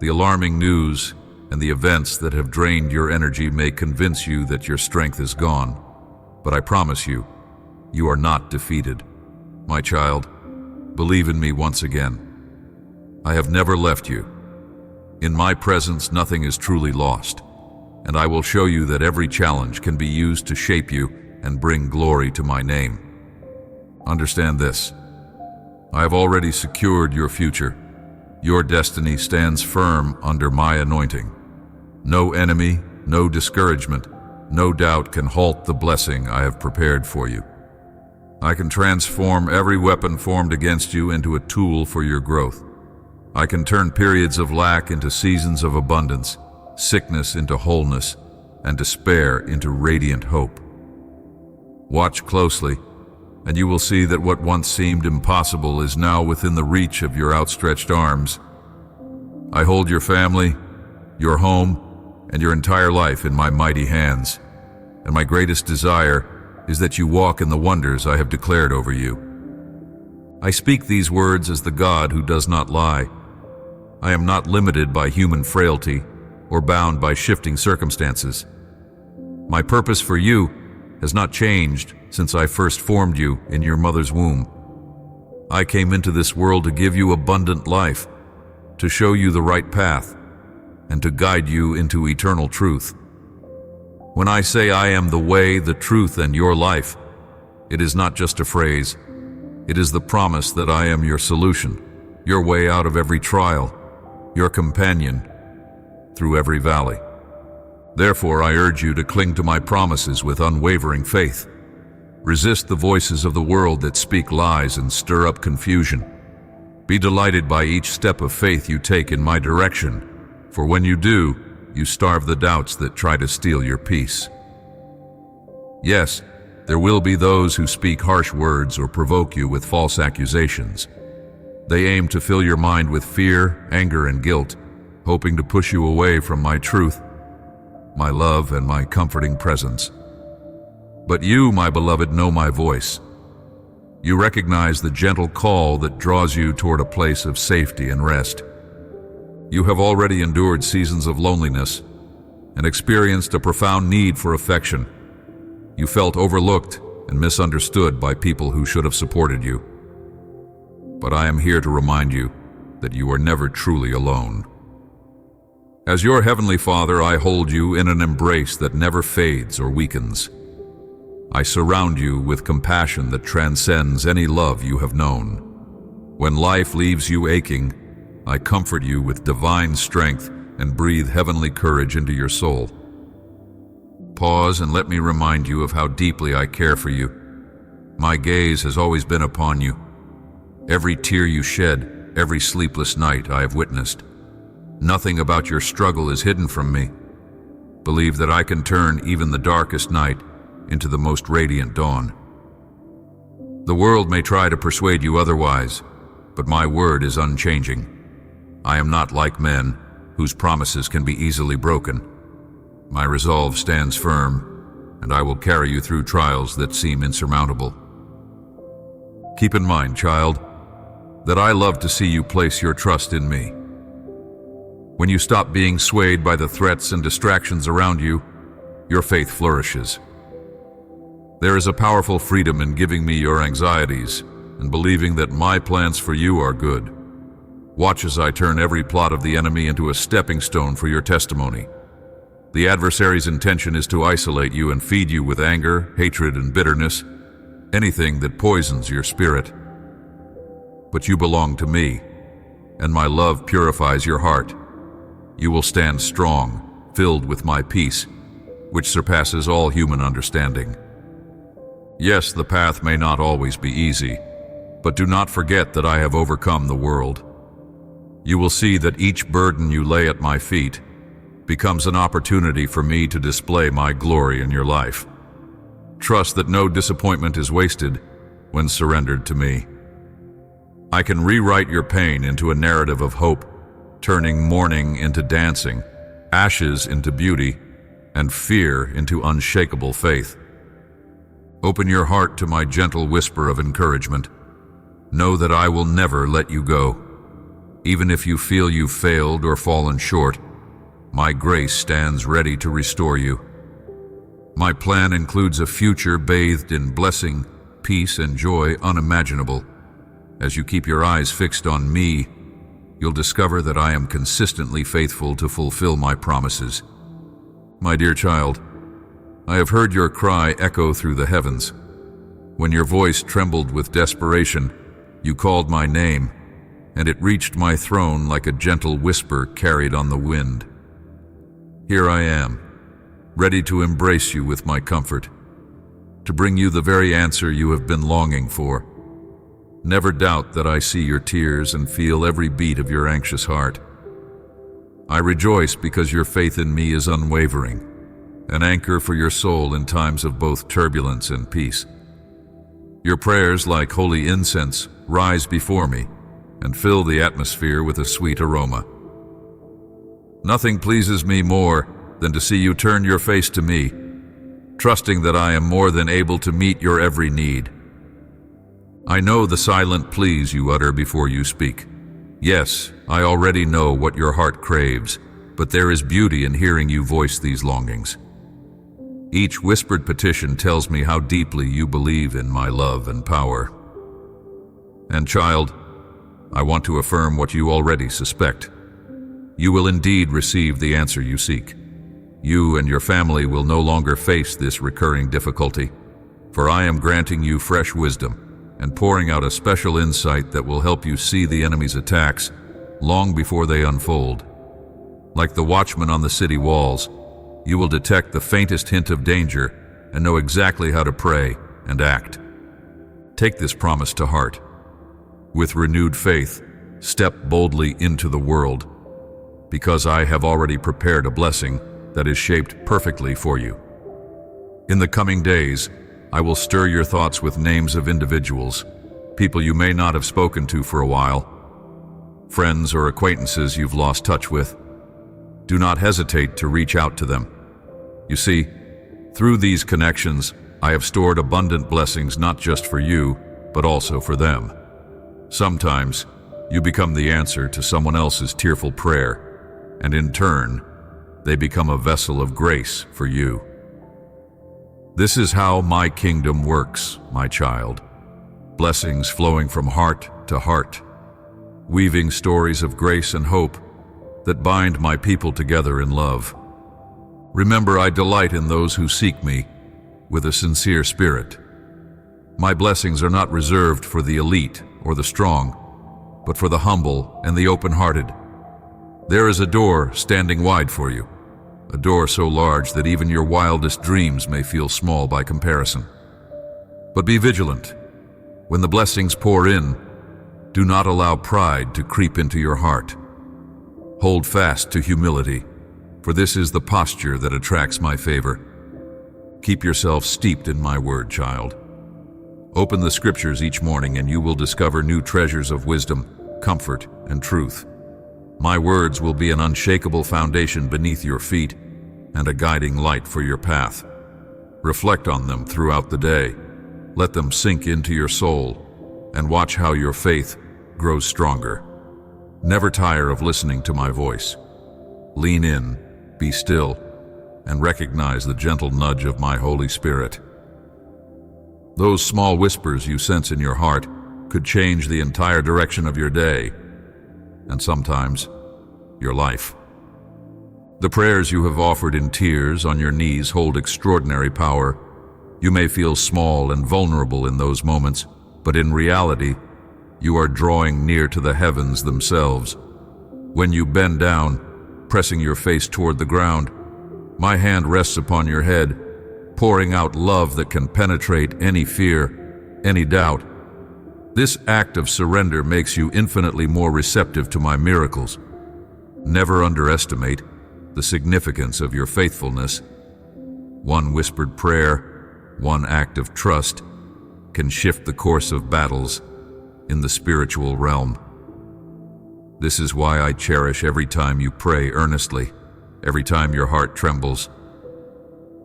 The alarming news and the events that have drained your energy may convince you that your strength is gone. But I promise you, you are not defeated. My child, believe in me once again. I have never left you. In my presence, nothing is truly lost, and I will show you that every challenge can be used to shape you and bring glory to my name. Understand this. I have already secured your future. Your destiny stands firm under my anointing. No enemy, no discouragement, no doubt can halt the blessing I have prepared for you. I can transform every weapon formed against you into a tool for your growth. I can turn periods of lack into seasons of abundance, sickness into wholeness, and despair into radiant hope. Watch closely, and you will see that what once seemed impossible is now within the reach of your outstretched arms. I hold your family, your home, and your entire life in my mighty hands, and my greatest desire is that you walk in the wonders I have declared over you. I speak these words as the God who does not lie. I am not limited by human frailty or bound by shifting circumstances. My purpose for you has not changed since I first formed you in your mother's womb. I came into this world to give you abundant life, to show you the right path, and to guide you into eternal truth. When I say I am the way, the truth, and your life, it is not just a phrase. It is the promise that I am your solution, your way out of every trial, your companion through every valley. Therefore, I urge you to cling to my promises with unwavering faith. Resist the voices of the world that speak lies and stir up confusion. Be delighted by each step of faith you take in my direction, for when you do, you starve the doubts that try to steal your peace. Yes, there will be those who speak harsh words or provoke you with false accusations. They aim to fill your mind with fear, anger, and guilt, hoping to push you away from my truth, my love, and my comforting presence. But you, my beloved, know my voice. You recognize the gentle call that draws you toward a place of safety and rest. You have already endured seasons of loneliness and experienced a profound need for affection. You felt overlooked and misunderstood by people who should have supported you. But I am here to remind you that you are never truly alone. As your Heavenly Father, I hold you in an embrace that never fades or weakens. I surround you with compassion that transcends any love you have known. When life leaves you aching, I comfort you with divine strength and breathe heavenly courage into your soul. Pause and let me remind you of how deeply I care for you. My gaze has always been upon you. Every tear you shed, every sleepless night I have witnessed. Nothing about your struggle is hidden from me. Believe that I can turn even the darkest night into the most radiant dawn. The world may try to persuade you otherwise, but my word is unchanging. I am not like men, whose promises can be easily broken. My resolve stands firm, and I will carry you through trials that seem insurmountable. Keep in mind, child, that I love to see you place your trust in me. When you stop being swayed by the threats and distractions around you, your faith flourishes. There is a powerful freedom in giving me your anxieties and believing that my plans for you are good. Watch as I turn every plot of the enemy into a stepping stone for your testimony. The adversary's intention is to isolate you and feed you with anger, hatred, and bitterness, anything that poisons your spirit. But you belong to me, and my love purifies your heart. You will stand strong, filled with my peace, which surpasses all human understanding. Yes, the path may not always be easy, but do not forget that I have overcome the world. You will see that each burden you lay at my feet becomes an opportunity for me to display my glory in your life. Trust that no disappointment is wasted when surrendered to me. I can rewrite your pain into a narrative of hope, turning mourning into dancing, ashes into beauty, and fear into unshakable faith. Open your heart to my gentle whisper of encouragement. Know that I will never let you go. Even if you feel you've failed or fallen short, my grace stands ready to restore you. My plan includes a future bathed in blessing, peace, and joy unimaginable. As you keep your eyes fixed on me, you'll discover that I am consistently faithful to fulfill my promises. My dear child, I have heard your cry echo through the heavens. When your voice trembled with desperation, you called my name, and it reached my throne like a gentle whisper carried on the wind. Here I am, ready to embrace you with my comfort, to bring you the very answer you have been longing for. Never doubt that I see your tears and feel every beat of your anxious heart. I rejoice because your faith in me is unwavering, an anchor for your soul in times of both turbulence and peace. Your prayers, like holy incense, rise before me and fill the atmosphere with a sweet aroma. Nothing pleases me more than to see you turn your face to me, trusting that I am more than able to meet your every need. I know the silent pleas you utter before you speak. Yes, I already know what your heart craves, but there is beauty in hearing you voice these longings. Each whispered petition tells me how deeply you believe in my love and power. And child, I want to affirm what you already suspect. You will indeed receive the answer you seek. You and your family will no longer face this recurring difficulty, for I am granting you fresh wisdom and pouring out a special insight that will help you see the enemy's attacks long before they unfold. Like the watchman on the city walls, you will detect the faintest hint of danger and know exactly how to pray and act. Take this promise to heart. With renewed faith, step boldly into the world, because I have already prepared a blessing that is shaped perfectly for you. In the coming days, I will stir your thoughts with names of individuals, people you may not have spoken to for a while, friends or acquaintances you've lost touch with. Do not hesitate to reach out to them. You see, through these connections, I have stored abundant blessings not just for you, but also for them. Sometimes, you become the answer to someone else's tearful prayer, and in turn, they become a vessel of grace for you. This is how my kingdom works, my child. Blessings flowing from heart to heart, weaving stories of grace and hope that bind my people together in love. Remember, I delight in those who seek me with a sincere spirit. My blessings are not reserved for the elite or the strong, but for the humble and the open-hearted. There is a door standing wide for you, a door so large that even your wildest dreams may feel small by comparison. But be vigilant. When the blessings pour in, do not allow pride to creep into your heart. Hold fast to humility, for this is the posture that attracts my favor. Keep yourself steeped in my word, child. Open the scriptures each morning and you will discover new treasures of wisdom, comfort, and truth. My words will be an unshakable foundation beneath your feet and a guiding light for your path. Reflect on them throughout the day. Let them sink into your soul and watch how your faith grows stronger. Never tire of listening to my voice. Lean in, be still, and recognize the gentle nudge of my Holy Spirit. Those small whispers you sense in your heart could change the entire direction of your day, and sometimes your life. The prayers you have offered in tears on your knees hold extraordinary power. You may feel small and vulnerable in those moments, but in reality, you are drawing near to the heavens themselves. When you bend down, pressing your face toward the ground, my hand rests upon your head, pouring out love that can penetrate any fear, any doubt. This act of surrender makes you infinitely more receptive to my miracles. Never underestimate the significance of your faithfulness. One whispered prayer, one act of trust can shift the course of battles in the spiritual realm. This is why I cherish every time you pray earnestly, every time your heart trembles,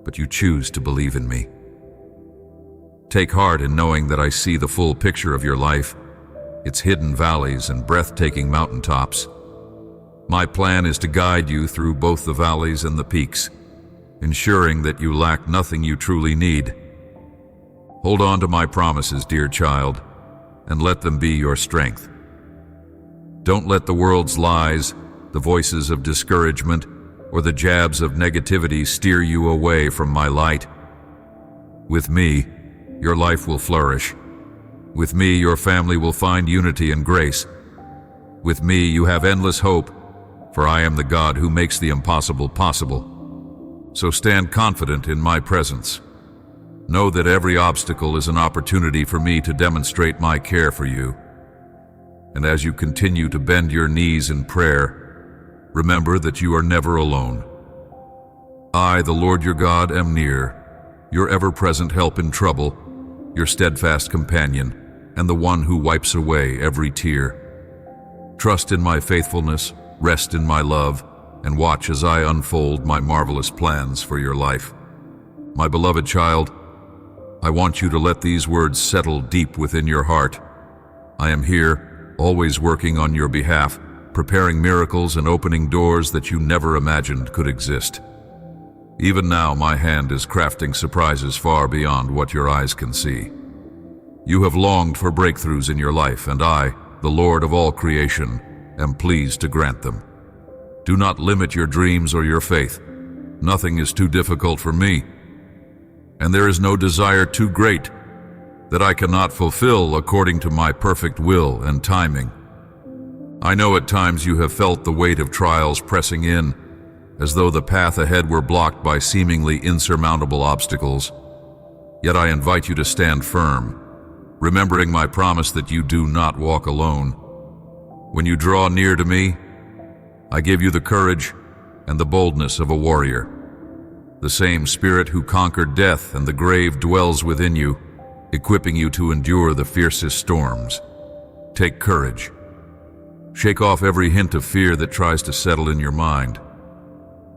but you choose to believe in me. Take heart in knowing that I see the full picture of your life, its hidden valleys and breathtaking mountaintops. My plan is to guide you through both the valleys and the peaks, ensuring that you lack nothing you truly need. Hold on to my promises, dear child, and let them be your strength. Don't let the world's lies, the voices of discouragement, or the jabs of negativity steer you away from my light. With me, your life will flourish. With me, your family will find unity and grace. With me, you have endless hope, for I am the God who makes the impossible possible. So stand confident in my presence. Know that every obstacle is an opportunity for me to demonstrate my care for you. And as you continue to bend your knees in prayer, remember that you are never alone. I, the Lord your God, am near, your ever-present help in trouble, your steadfast companion, and the one who wipes away every tear. Trust in my faithfulness, rest in my love, and watch as I unfold my marvelous plans for your life. My beloved child, I want you to let these words settle deep within your heart. I am here, always working on your behalf, preparing miracles and opening doors that you never imagined could exist. Even now, my hand is crafting surprises far beyond what your eyes can see. You have longed for breakthroughs in your life, and I, the Lord of all creation, am pleased to grant them. Do not limit your dreams or your faith. Nothing is too difficult for me, and there is no desire too great that I cannot fulfill according to my perfect will and timing. I know at times you have felt the weight of trials pressing in, as though the path ahead were blocked by seemingly insurmountable obstacles. Yet I invite you to stand firm, remembering my promise that you do not walk alone. When you draw near to me, I give you the courage and the boldness of a warrior. The same Spirit who conquered death and the grave dwells within you, equipping you to endure the fiercest storms. Take courage. Shake off every hint of fear that tries to settle in your mind.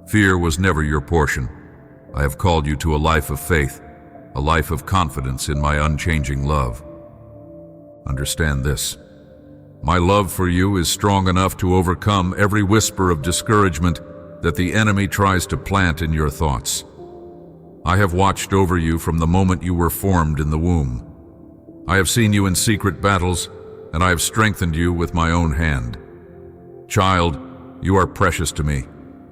Fear was never your portion. I have called you to a life of faith, a life of confidence in my unchanging love. Understand this. My love for you is strong enough to overcome every whisper of discouragement that the enemy tries to plant in your thoughts. I have watched over you from the moment you were formed in the womb. I have seen you in secret battles, and I have strengthened you with my own hand. Child, you are precious to me,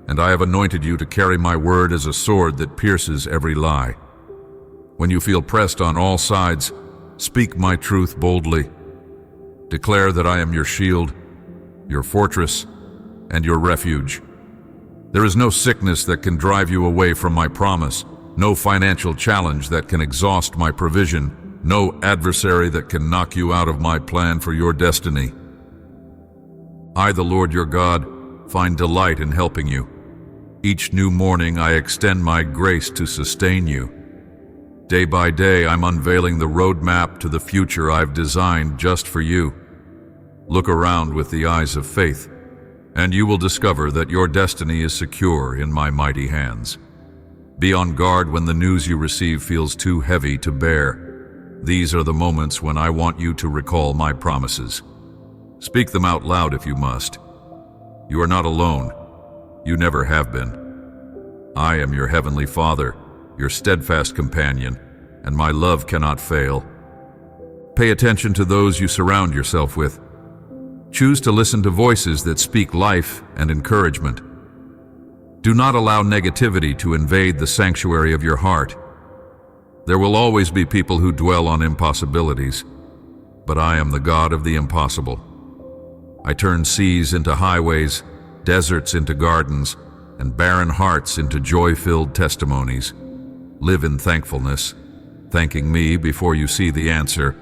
and I have anointed you to carry my word as a sword that pierces every lie. When you feel pressed on all sides, speak my truth boldly. Declare that I am your shield, your fortress, and your refuge. There is no sickness that can drive you away from my promise, no financial challenge that can exhaust my provision, no adversary that can knock you out of my plan for your destiny. I, the Lord your God, find delight in helping you. Each new morning I extend my grace to sustain you. Day by day I'm unveiling the roadmap to the future I've designed just for you. Look around with the eyes of faith, and you will discover that your destiny is secure in my mighty hands. Be on guard when the news you receive feels too heavy to bear. These are the moments when I want you to recall my promises. Speak them out loud if you must. You are not alone. You never have been. I am your heavenly Father, your steadfast companion, and my love cannot fail. Pay attention to those you surround yourself with. Choose to listen to voices that speak life and encouragement. Do not allow negativity to invade the sanctuary of your heart. There will always be people who dwell on impossibilities, but I am the God of the impossible. I turn seas into highways, deserts into gardens, and barren hearts into joy-filled testimonies. Live in thankfulness, thanking me before you see the answer,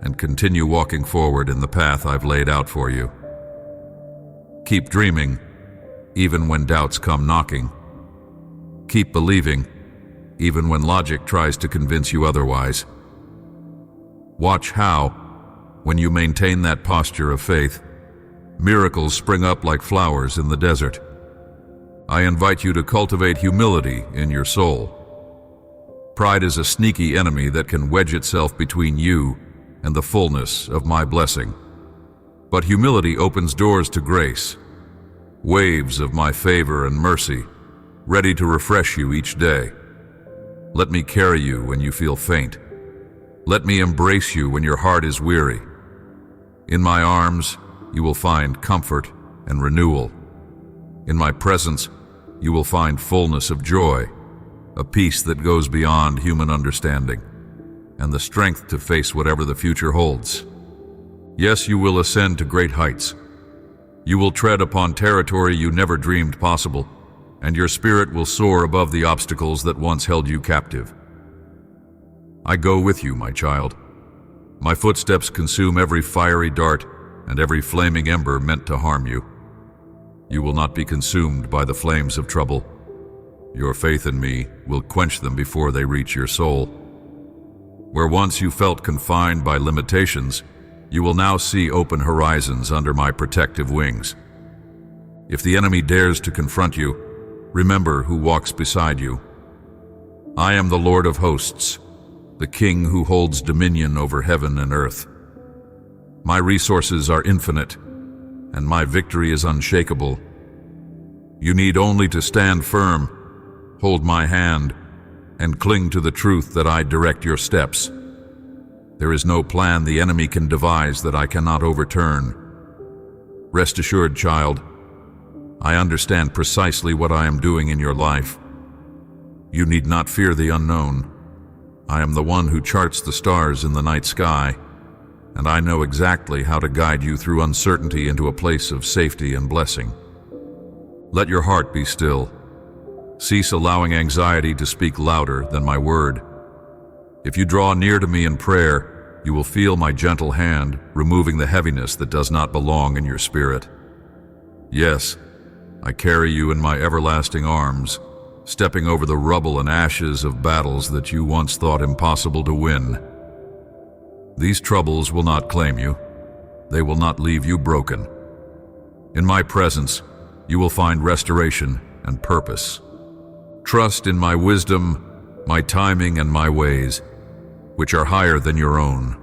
and continue walking forward in the path I've laid out for you. Keep dreaming, even when doubts come knocking. Keep believing, even when logic tries to convince you otherwise. Watch how, when you maintain that posture of faith, miracles spring up like flowers in the desert. I invite you to cultivate humility in your soul. Pride is a sneaky enemy that can wedge itself between you and the fullness of my blessing. But humility opens doors to grace, waves of my favor and mercy, ready to refresh you each day. Let me carry you when you feel faint. Let me embrace you when your heart is weary. In my arms, you will find comfort and renewal. In my presence, you will find fullness of joy, a peace that goes beyond human understanding, and the strength to face whatever the future holds. Yes, you will ascend to great heights. You will tread upon territory you never dreamed possible, and your spirit will soar above the obstacles that once held you captive. I go with you, my child. My footsteps consume every fiery dart and every flaming ember meant to harm you. You will not be consumed by the flames of trouble. Your faith in me will quench them before they reach your soul. Where once you felt confined by limitations, you will now see open horizons under my protective wings. If the enemy dares to confront you, remember who walks beside you. I am the Lord of hosts, the King who holds dominion over heaven and earth. My resources are infinite, and my victory is unshakable. You need only to stand firm, hold my hand, and cling to the truth that I direct your steps. There is no plan the enemy can devise that I cannot overturn. Rest assured, child, I understand precisely what I am doing in your life. You need not fear the unknown. I am the one who charts the stars in the night sky, and I know exactly how to guide you through uncertainty into a place of safety and blessing. Let your heart be still. Cease allowing anxiety to speak louder than my word. If you draw near to me in prayer, you will feel my gentle hand removing the heaviness that does not belong in your spirit. Yes, I carry you in my everlasting arms, stepping over the rubble and ashes of battles that you once thought impossible to win. These troubles will not claim you. They will not leave you broken. In my presence, you will find restoration and purpose. Trust in my wisdom, my timing, and my ways, which are higher than your own.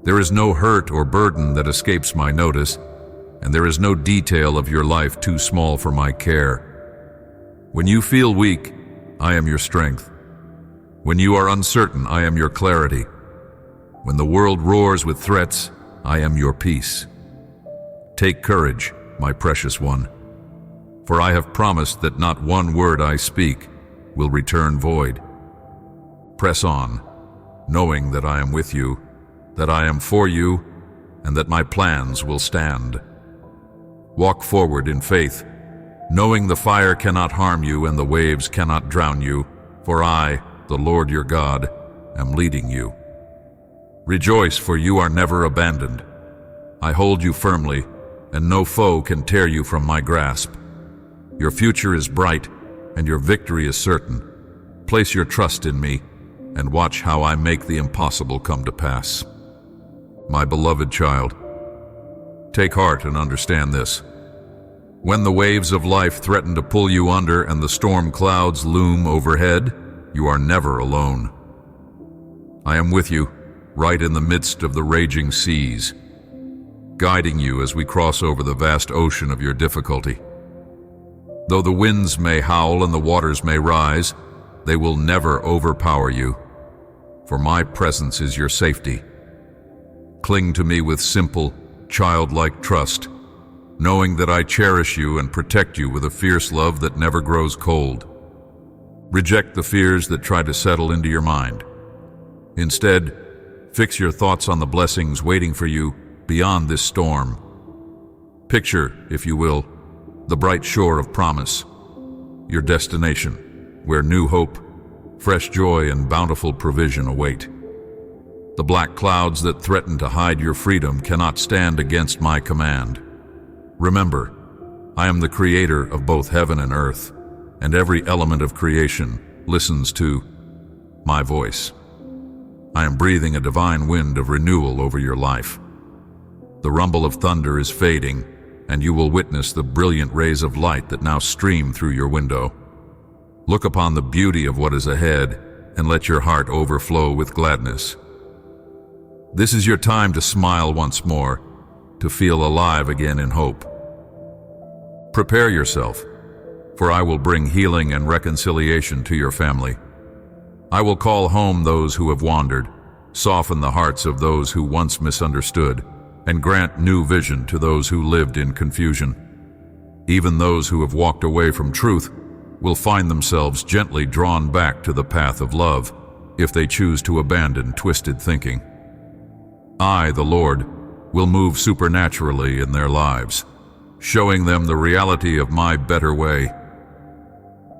There is no hurt or burden that escapes my notice, and there is no detail of your life too small for my care. When you feel weak, I am your strength. When you are uncertain, I am your clarity. When the world roars with threats, I am your peace. Take courage, my precious one, for I have promised that not one word I speak will return void. Press on, knowing that I am with you, that I am for you, and that my plans will stand. Walk forward in faith, knowing the fire cannot harm you and the waves cannot drown you, for I, the Lord your God, am leading you. Rejoice, for you are never abandoned. I hold you firmly, and no foe can tear you from my grasp. Your future is bright, and your victory is certain. Place your trust in me, and watch how I make the impossible come to pass. My beloved child, take heart and understand this. When the waves of life threaten to pull you under and the storm clouds loom overhead, you are never alone. I am with you, right in the midst of the raging seas, guiding you as we cross over the vast ocean of your difficulty. Though the winds may howl and the waters may rise, they will never overpower you, for my presence is your safety. Cling to me with simple, childlike trust, knowing that I cherish you and protect you with a fierce love that never grows cold. Reject the fears that try to settle into your mind. Instead, fix your thoughts on the blessings waiting for you beyond this storm. Picture, if you will, the bright shore of promise, your destination, where new hope, fresh joy, and bountiful provision await. The black clouds that threaten to hide your freedom cannot stand against my command. Remember, I am the creator of both heaven and earth, and every element of creation, listens to my voice. I am breathing a divine wind of renewal over your life. The rumble of thunder is fading, and you will witness the brilliant rays of light that now stream through your window. Look upon the beauty of what is ahead, and let your heart overflow with gladness. This is your time to smile once more, to feel alive again in hope. Prepare yourself, for I will bring healing and reconciliation to your family. I will call home those who have wandered, soften the hearts of those who once misunderstood, and grant new vision to those who lived in confusion. Even those who have walked away from truth will find themselves gently drawn back to the path of love if they choose to abandon twisted thinking. I, the Lord, will move supernaturally in their lives, showing them the reality of my better way.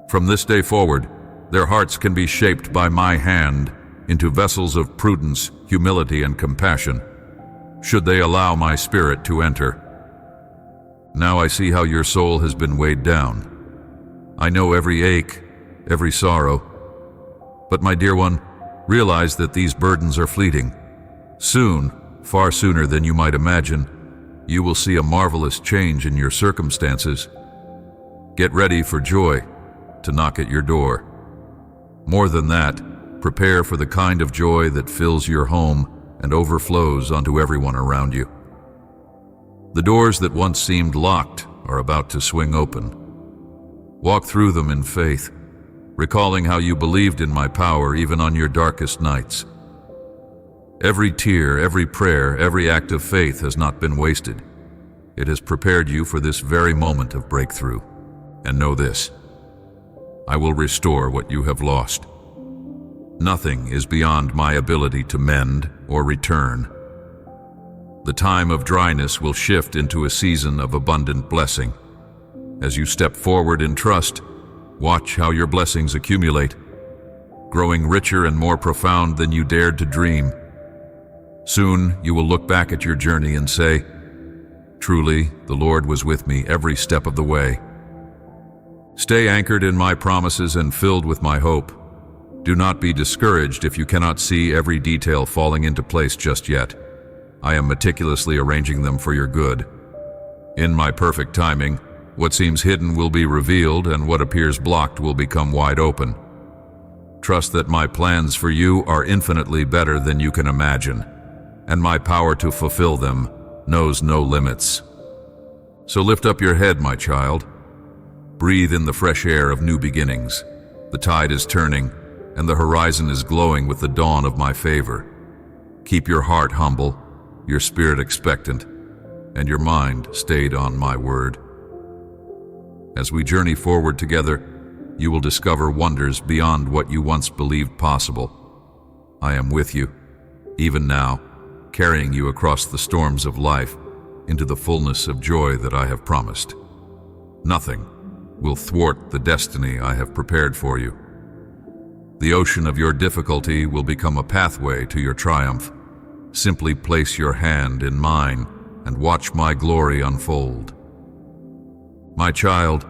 From this day forward, their hearts can be shaped by my hand into vessels of prudence, humility, and compassion, should they allow my spirit to enter. Now I see how your soul has been weighed down. I know every ache, every sorrow. But my dear one, realize that these burdens are fleeting. Soon, far sooner than you might imagine, you will see a marvelous change in your circumstances. Get ready for joy to knock at your door. More than that, prepare for the kind of joy that fills your home and overflows onto everyone around you. The doors that once seemed locked are about to swing open. Walk through them in faith, recalling how you believed in my power even on your darkest nights. Every tear, every prayer, every act of faith has not been wasted. It has prepared you for this very moment of breakthrough. And know this: I will restore what you have lost. Nothing is beyond my ability to mend or return. The time of dryness will shift into a season of abundant blessing. As you step forward in trust, watch how your blessings accumulate, growing richer and more profound than you dared to dream. Soon you will look back at your journey and say, "Truly, the Lord was with me every step of the way." Stay anchored in my promises and filled with my hope. Do not be discouraged if you cannot see every detail falling into place just yet. I am meticulously arranging them for your good. In my perfect timing, what seems hidden will be revealed, and what appears blocked will become wide open. Trust that my plans for you are infinitely better than you can imagine, and my power to fulfill them knows no limits. So lift up your head, my child. Breathe in the fresh air of new beginnings. The tide is turning, and the horizon is glowing with the dawn of my favor. Keep your heart humble, your spirit expectant, and your mind stayed on my word. As we journey forward together, you will discover wonders beyond what you once believed possible. I am with you, even now, carrying you across the storms of life into the fullness of joy that I have promised. Nothing will thwart the destiny I have prepared for you. The ocean of your difficulty will become a pathway to your triumph. Simply place your hand in mine and watch my glory unfold. My child,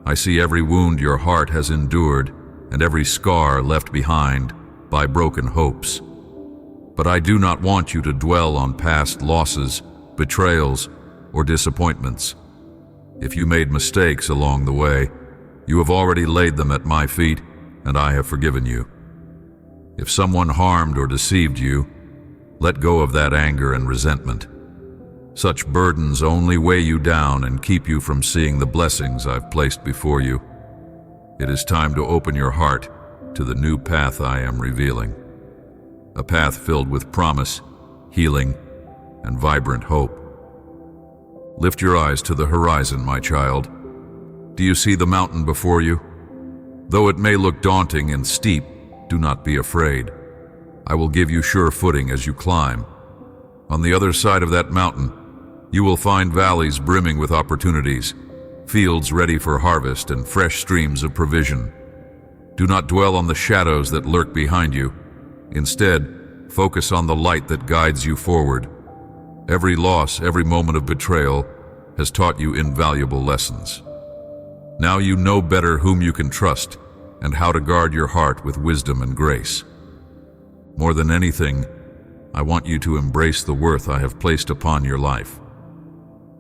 I see every wound your heart has endured and every scar left behind by broken hopes. But I do not want you to dwell on past losses, betrayals, or disappointments. If you made mistakes along the way, you have already laid them at my feet, and I have forgiven you. If someone harmed or deceived you, let go of that anger and resentment. Such burdens only weigh you down and keep you from seeing the blessings I've placed before you. It is time to open your heart to the new path I am revealing. A path filled with promise, healing, and vibrant hope. Lift your eyes to the horizon, my child. Do you see the mountain before you? Though it may look daunting and steep, do not be afraid. I will give you sure footing as you climb. On the other side of that mountain, you will find valleys brimming with opportunities, fields ready for harvest, and fresh streams of provision. Do not dwell on the shadows that lurk behind you. Instead, focus on the light that guides you forward. Every loss, every moment of betrayal has taught you invaluable lessons. Now you know better whom you can trust, and how to guard your heart with wisdom and grace. More than anything, I want you to embrace the worth I have placed upon your life.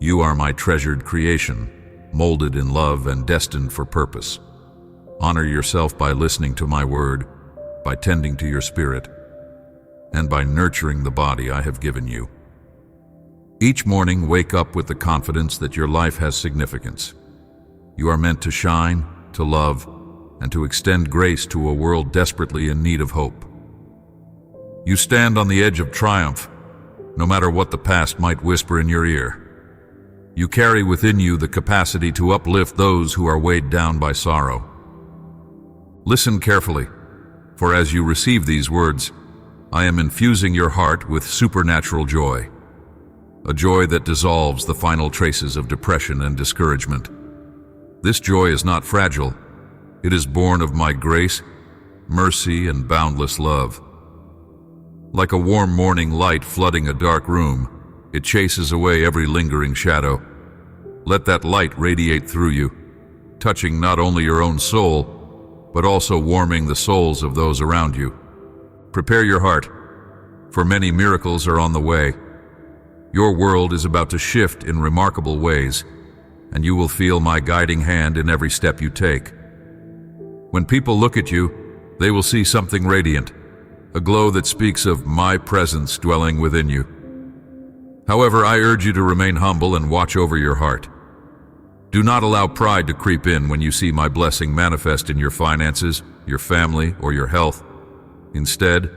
You are my treasured creation, molded in love and destined for purpose. Honor yourself by listening to my word, by tending to your spirit, and by nurturing the body I have given you. Each morning, wake up with the confidence that your life has significance. You are meant to shine, to love, and to extend grace to a world desperately in need of hope. You stand on the edge of triumph, no matter what the past might whisper in your ear. You carry within you the capacity to uplift those who are weighed down by sorrow. Listen carefully, for as you receive these words, I am infusing your heart with supernatural joy, a joy that dissolves the final traces of depression and discouragement. This joy is not fragile. It is born of my grace, mercy, and boundless love. Like a warm morning light flooding a dark room, it chases away every lingering shadow. Let that light radiate through you, touching not only your own soul, but also warming the souls of those around you. Prepare your heart, for many miracles are on the way. Your world is about to shift in remarkable ways, and you will feel my guiding hand in every step you take. When people look at you, they will see something radiant, a glow that speaks of my presence dwelling within you. However, I urge you to remain humble and watch over your heart. Do not allow pride to creep in when you see my blessing manifest in your finances, your family, or your health. Instead,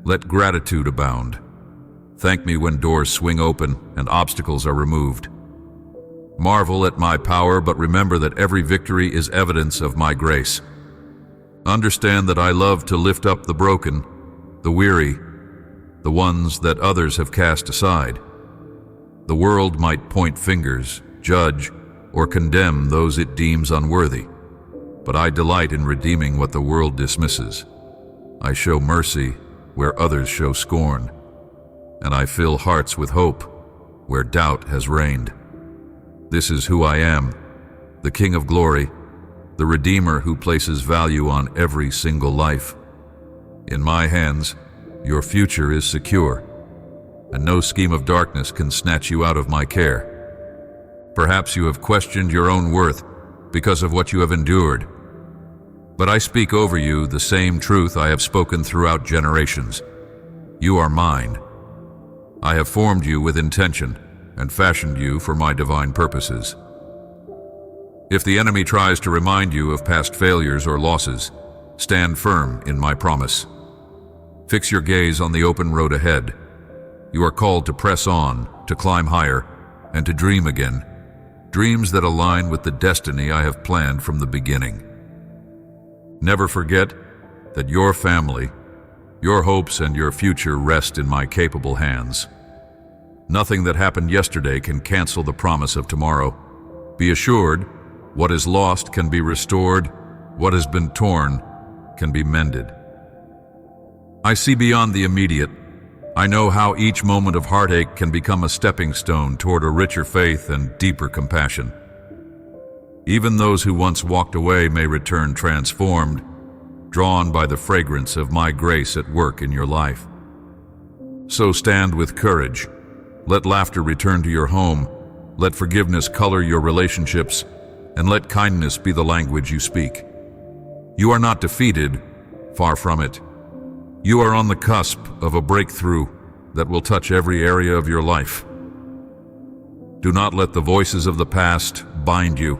let gratitude abound. Thank me when doors swing open and obstacles are removed. Marvel at my power, but remember that every victory is evidence of my grace. Understand that I love to lift up the broken, the weary, the ones that others have cast aside. The world might point fingers, judge, or condemn those it deems unworthy, but I delight in redeeming what the world dismisses. I show mercy where others show scorn, and I fill hearts with hope where doubt has reigned. This is who I am, the King of Glory, the Redeemer who places value on every single life. In my hands, your future is secure, and no scheme of darkness can snatch you out of my care. Perhaps you have questioned your own worth because of what you have endured, but I speak over you the same truth I have spoken throughout generations. You are mine. I have formed you with intention and fashioned you for my divine purposes. If the enemy tries to remind you of past failures or losses, stand firm in my promise. Fix your gaze on the open road ahead. You are called to press on, to climb higher, and to dream again, dreams that align with the destiny I have planned from the beginning. Never forget that your family, your hopes, and your future rest in my capable hands. Nothing that happened yesterday can cancel the promise of tomorrow. Be assured, what is lost can be restored, what has been torn can be mended. I see beyond the immediate. I know how each moment of heartache can become a stepping stone toward a richer faith and deeper compassion. Even those who once walked away may return transformed, drawn by the fragrance of my grace at work in your life. So stand with courage. Let laughter return to your home. Let forgiveness color your relationships, and let kindness be the language you speak. You are not defeated, far from it. You are on the cusp of a breakthrough that will touch every area of your life. Do not let the voices of the past bind you.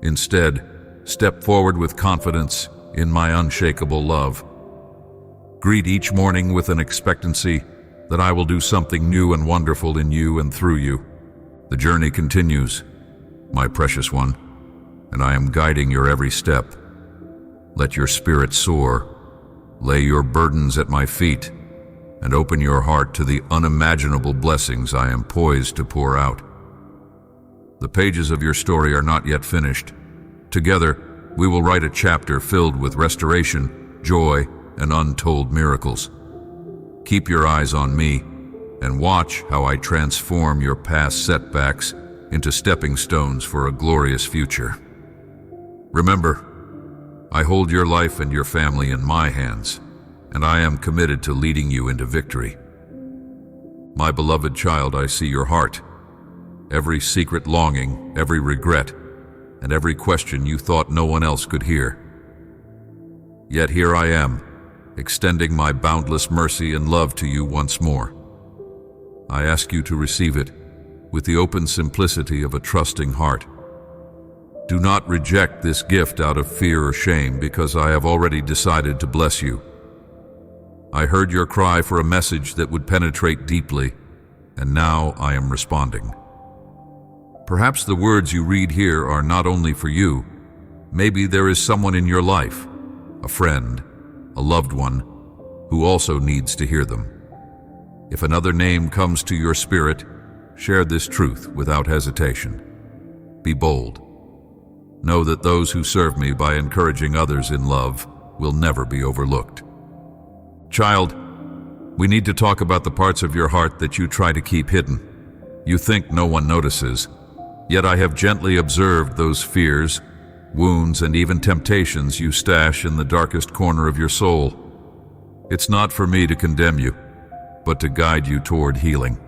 Instead, step forward with confidence in my unshakable love. Greet each morning with an expectancy that I will do something new and wonderful in you and through you. The journey continues, my precious one, and I am guiding your every step. Let your spirit soar. Lay your burdens at my feet, and open your heart to the unimaginable blessings I am poised to pour out. The pages of your story are not yet finished. Together, we will write a chapter filled with restoration, joy, and untold miracles. Keep your eyes on me, and watch how I transform your past setbacks into stepping stones for a glorious future. Remember, I hold your life and your family in my hands, and I am committed to leading you into victory. My beloved child, I see your heart, every secret longing, every regret, and every question you thought no one else could hear. Yet here I am, extending my boundless mercy and love to you once more. I ask you to receive it with the open simplicity of a trusting heart. Do not reject this gift out of fear or shame, because I have already decided to bless you. I heard your cry for a message that would penetrate deeply, and now I am responding. Perhaps the words you read here are not only for you. Maybe there is someone in your life, a friend, a loved one, who also needs to hear them. If another name comes to your spirit, share this truth without hesitation. Be bold. Know that those who serve me by encouraging others in love will never be overlooked. Child, we need to talk about the parts of your heart that you try to keep hidden. You think no one notices, yet I have gently observed those fears, wounds, and even temptations you stash in the darkest corner of your soul. It's not for me to condemn you, but to guide you toward healing.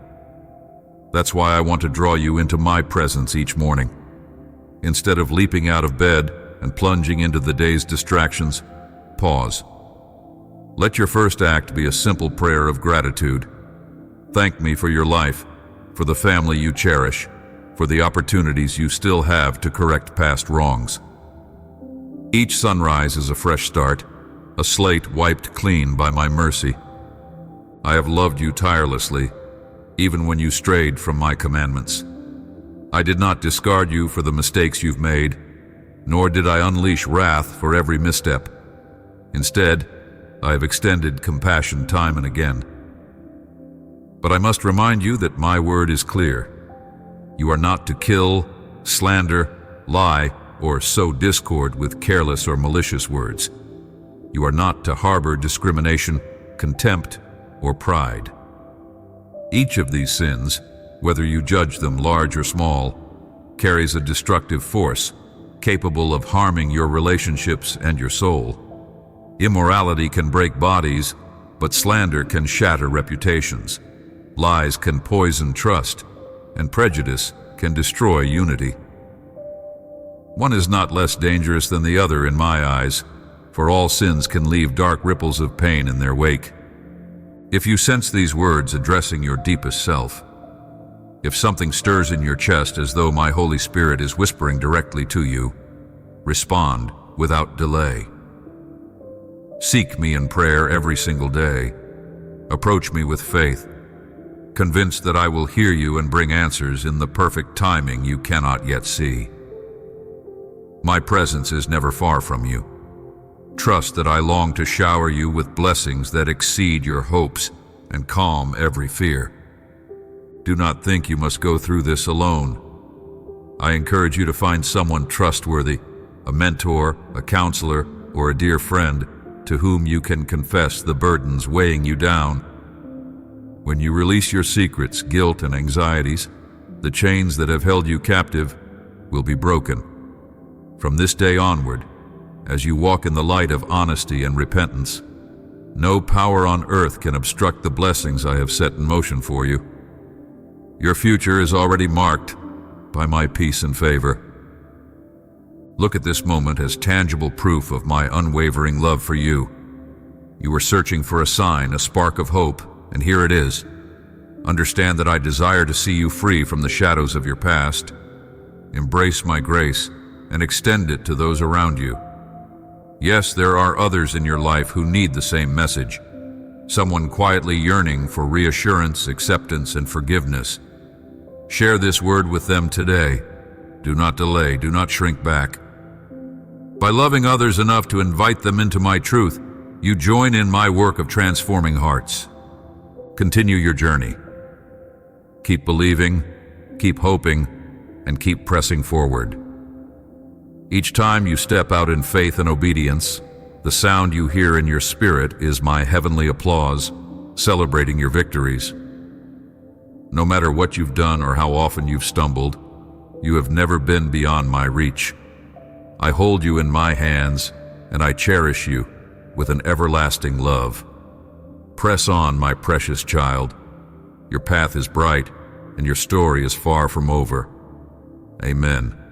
That's why I want to draw you into my presence each morning. Instead of leaping out of bed and plunging into the day's distractions, pause. Let your first act be a simple prayer of gratitude. Thank me for your life, for the family you cherish, for the opportunities you still have to correct past wrongs. Each sunrise is a fresh start, a slate wiped clean by my mercy. I have loved you tirelessly, even when you strayed from my commandments. I did not discard you for the mistakes you've made, nor did I unleash wrath for every misstep. Instead, I have extended compassion time and again. But I must remind you that my word is clear. You are not to kill, slander, lie, or sow discord with careless or malicious words. You are not to harbor discrimination, contempt, or pride. Each of these sins, whether you judge them large or small, carries a destructive force capable of harming your relationships and your soul. Immorality can break bodies, but slander can shatter reputations. Lies can poison trust, and prejudice can destroy unity. One is not less dangerous than the other in my eyes, for all sins can leave dark ripples of pain in their wake. If you sense these words addressing your deepest self, if something stirs in your chest as though my Holy Spirit is whispering directly to you, respond without delay. Seek me in prayer every single day. Approach me with faith, convinced that I will hear you and bring answers in the perfect timing you cannot yet see. My presence is never far from you. Trust that I long to shower you with blessings that exceed your hopes and calm every fear. Do not think you must go through this alone. I encourage you to find someone trustworthy, a mentor, a counselor, or a dear friend to whom you can confess the burdens weighing you down. When you release your secrets, guilt, and anxieties, the chains that have held you captive will be broken. From this day onward, as you walk in the light of honesty and repentance, no power on earth can obstruct the blessings I have set in motion for you. Your future is already marked by my peace and favor. Look at this moment as tangible proof of my unwavering love for you. You were searching for a sign, a spark of hope, and here it is. Understand that I desire to see you free from the shadows of your past. Embrace my grace and extend it to those around you. Yes, there are others in your life who need the same message. Someone quietly yearning for reassurance, acceptance, and forgiveness. Share this word with them today. Do not delay, do not shrink back. By loving others enough to invite them into my truth, you join in my work of transforming hearts. Continue your journey. Keep believing, keep hoping, and keep pressing forward. Each time you step out in faith and obedience, the sound you hear in your spirit is my heavenly applause, celebrating your victories. No matter what you've done or how often you've stumbled, you have never been beyond my reach. I hold you in my hands, and I cherish you with an everlasting love. Press on, my precious child. Your path is bright, and your story is far from over. Amen.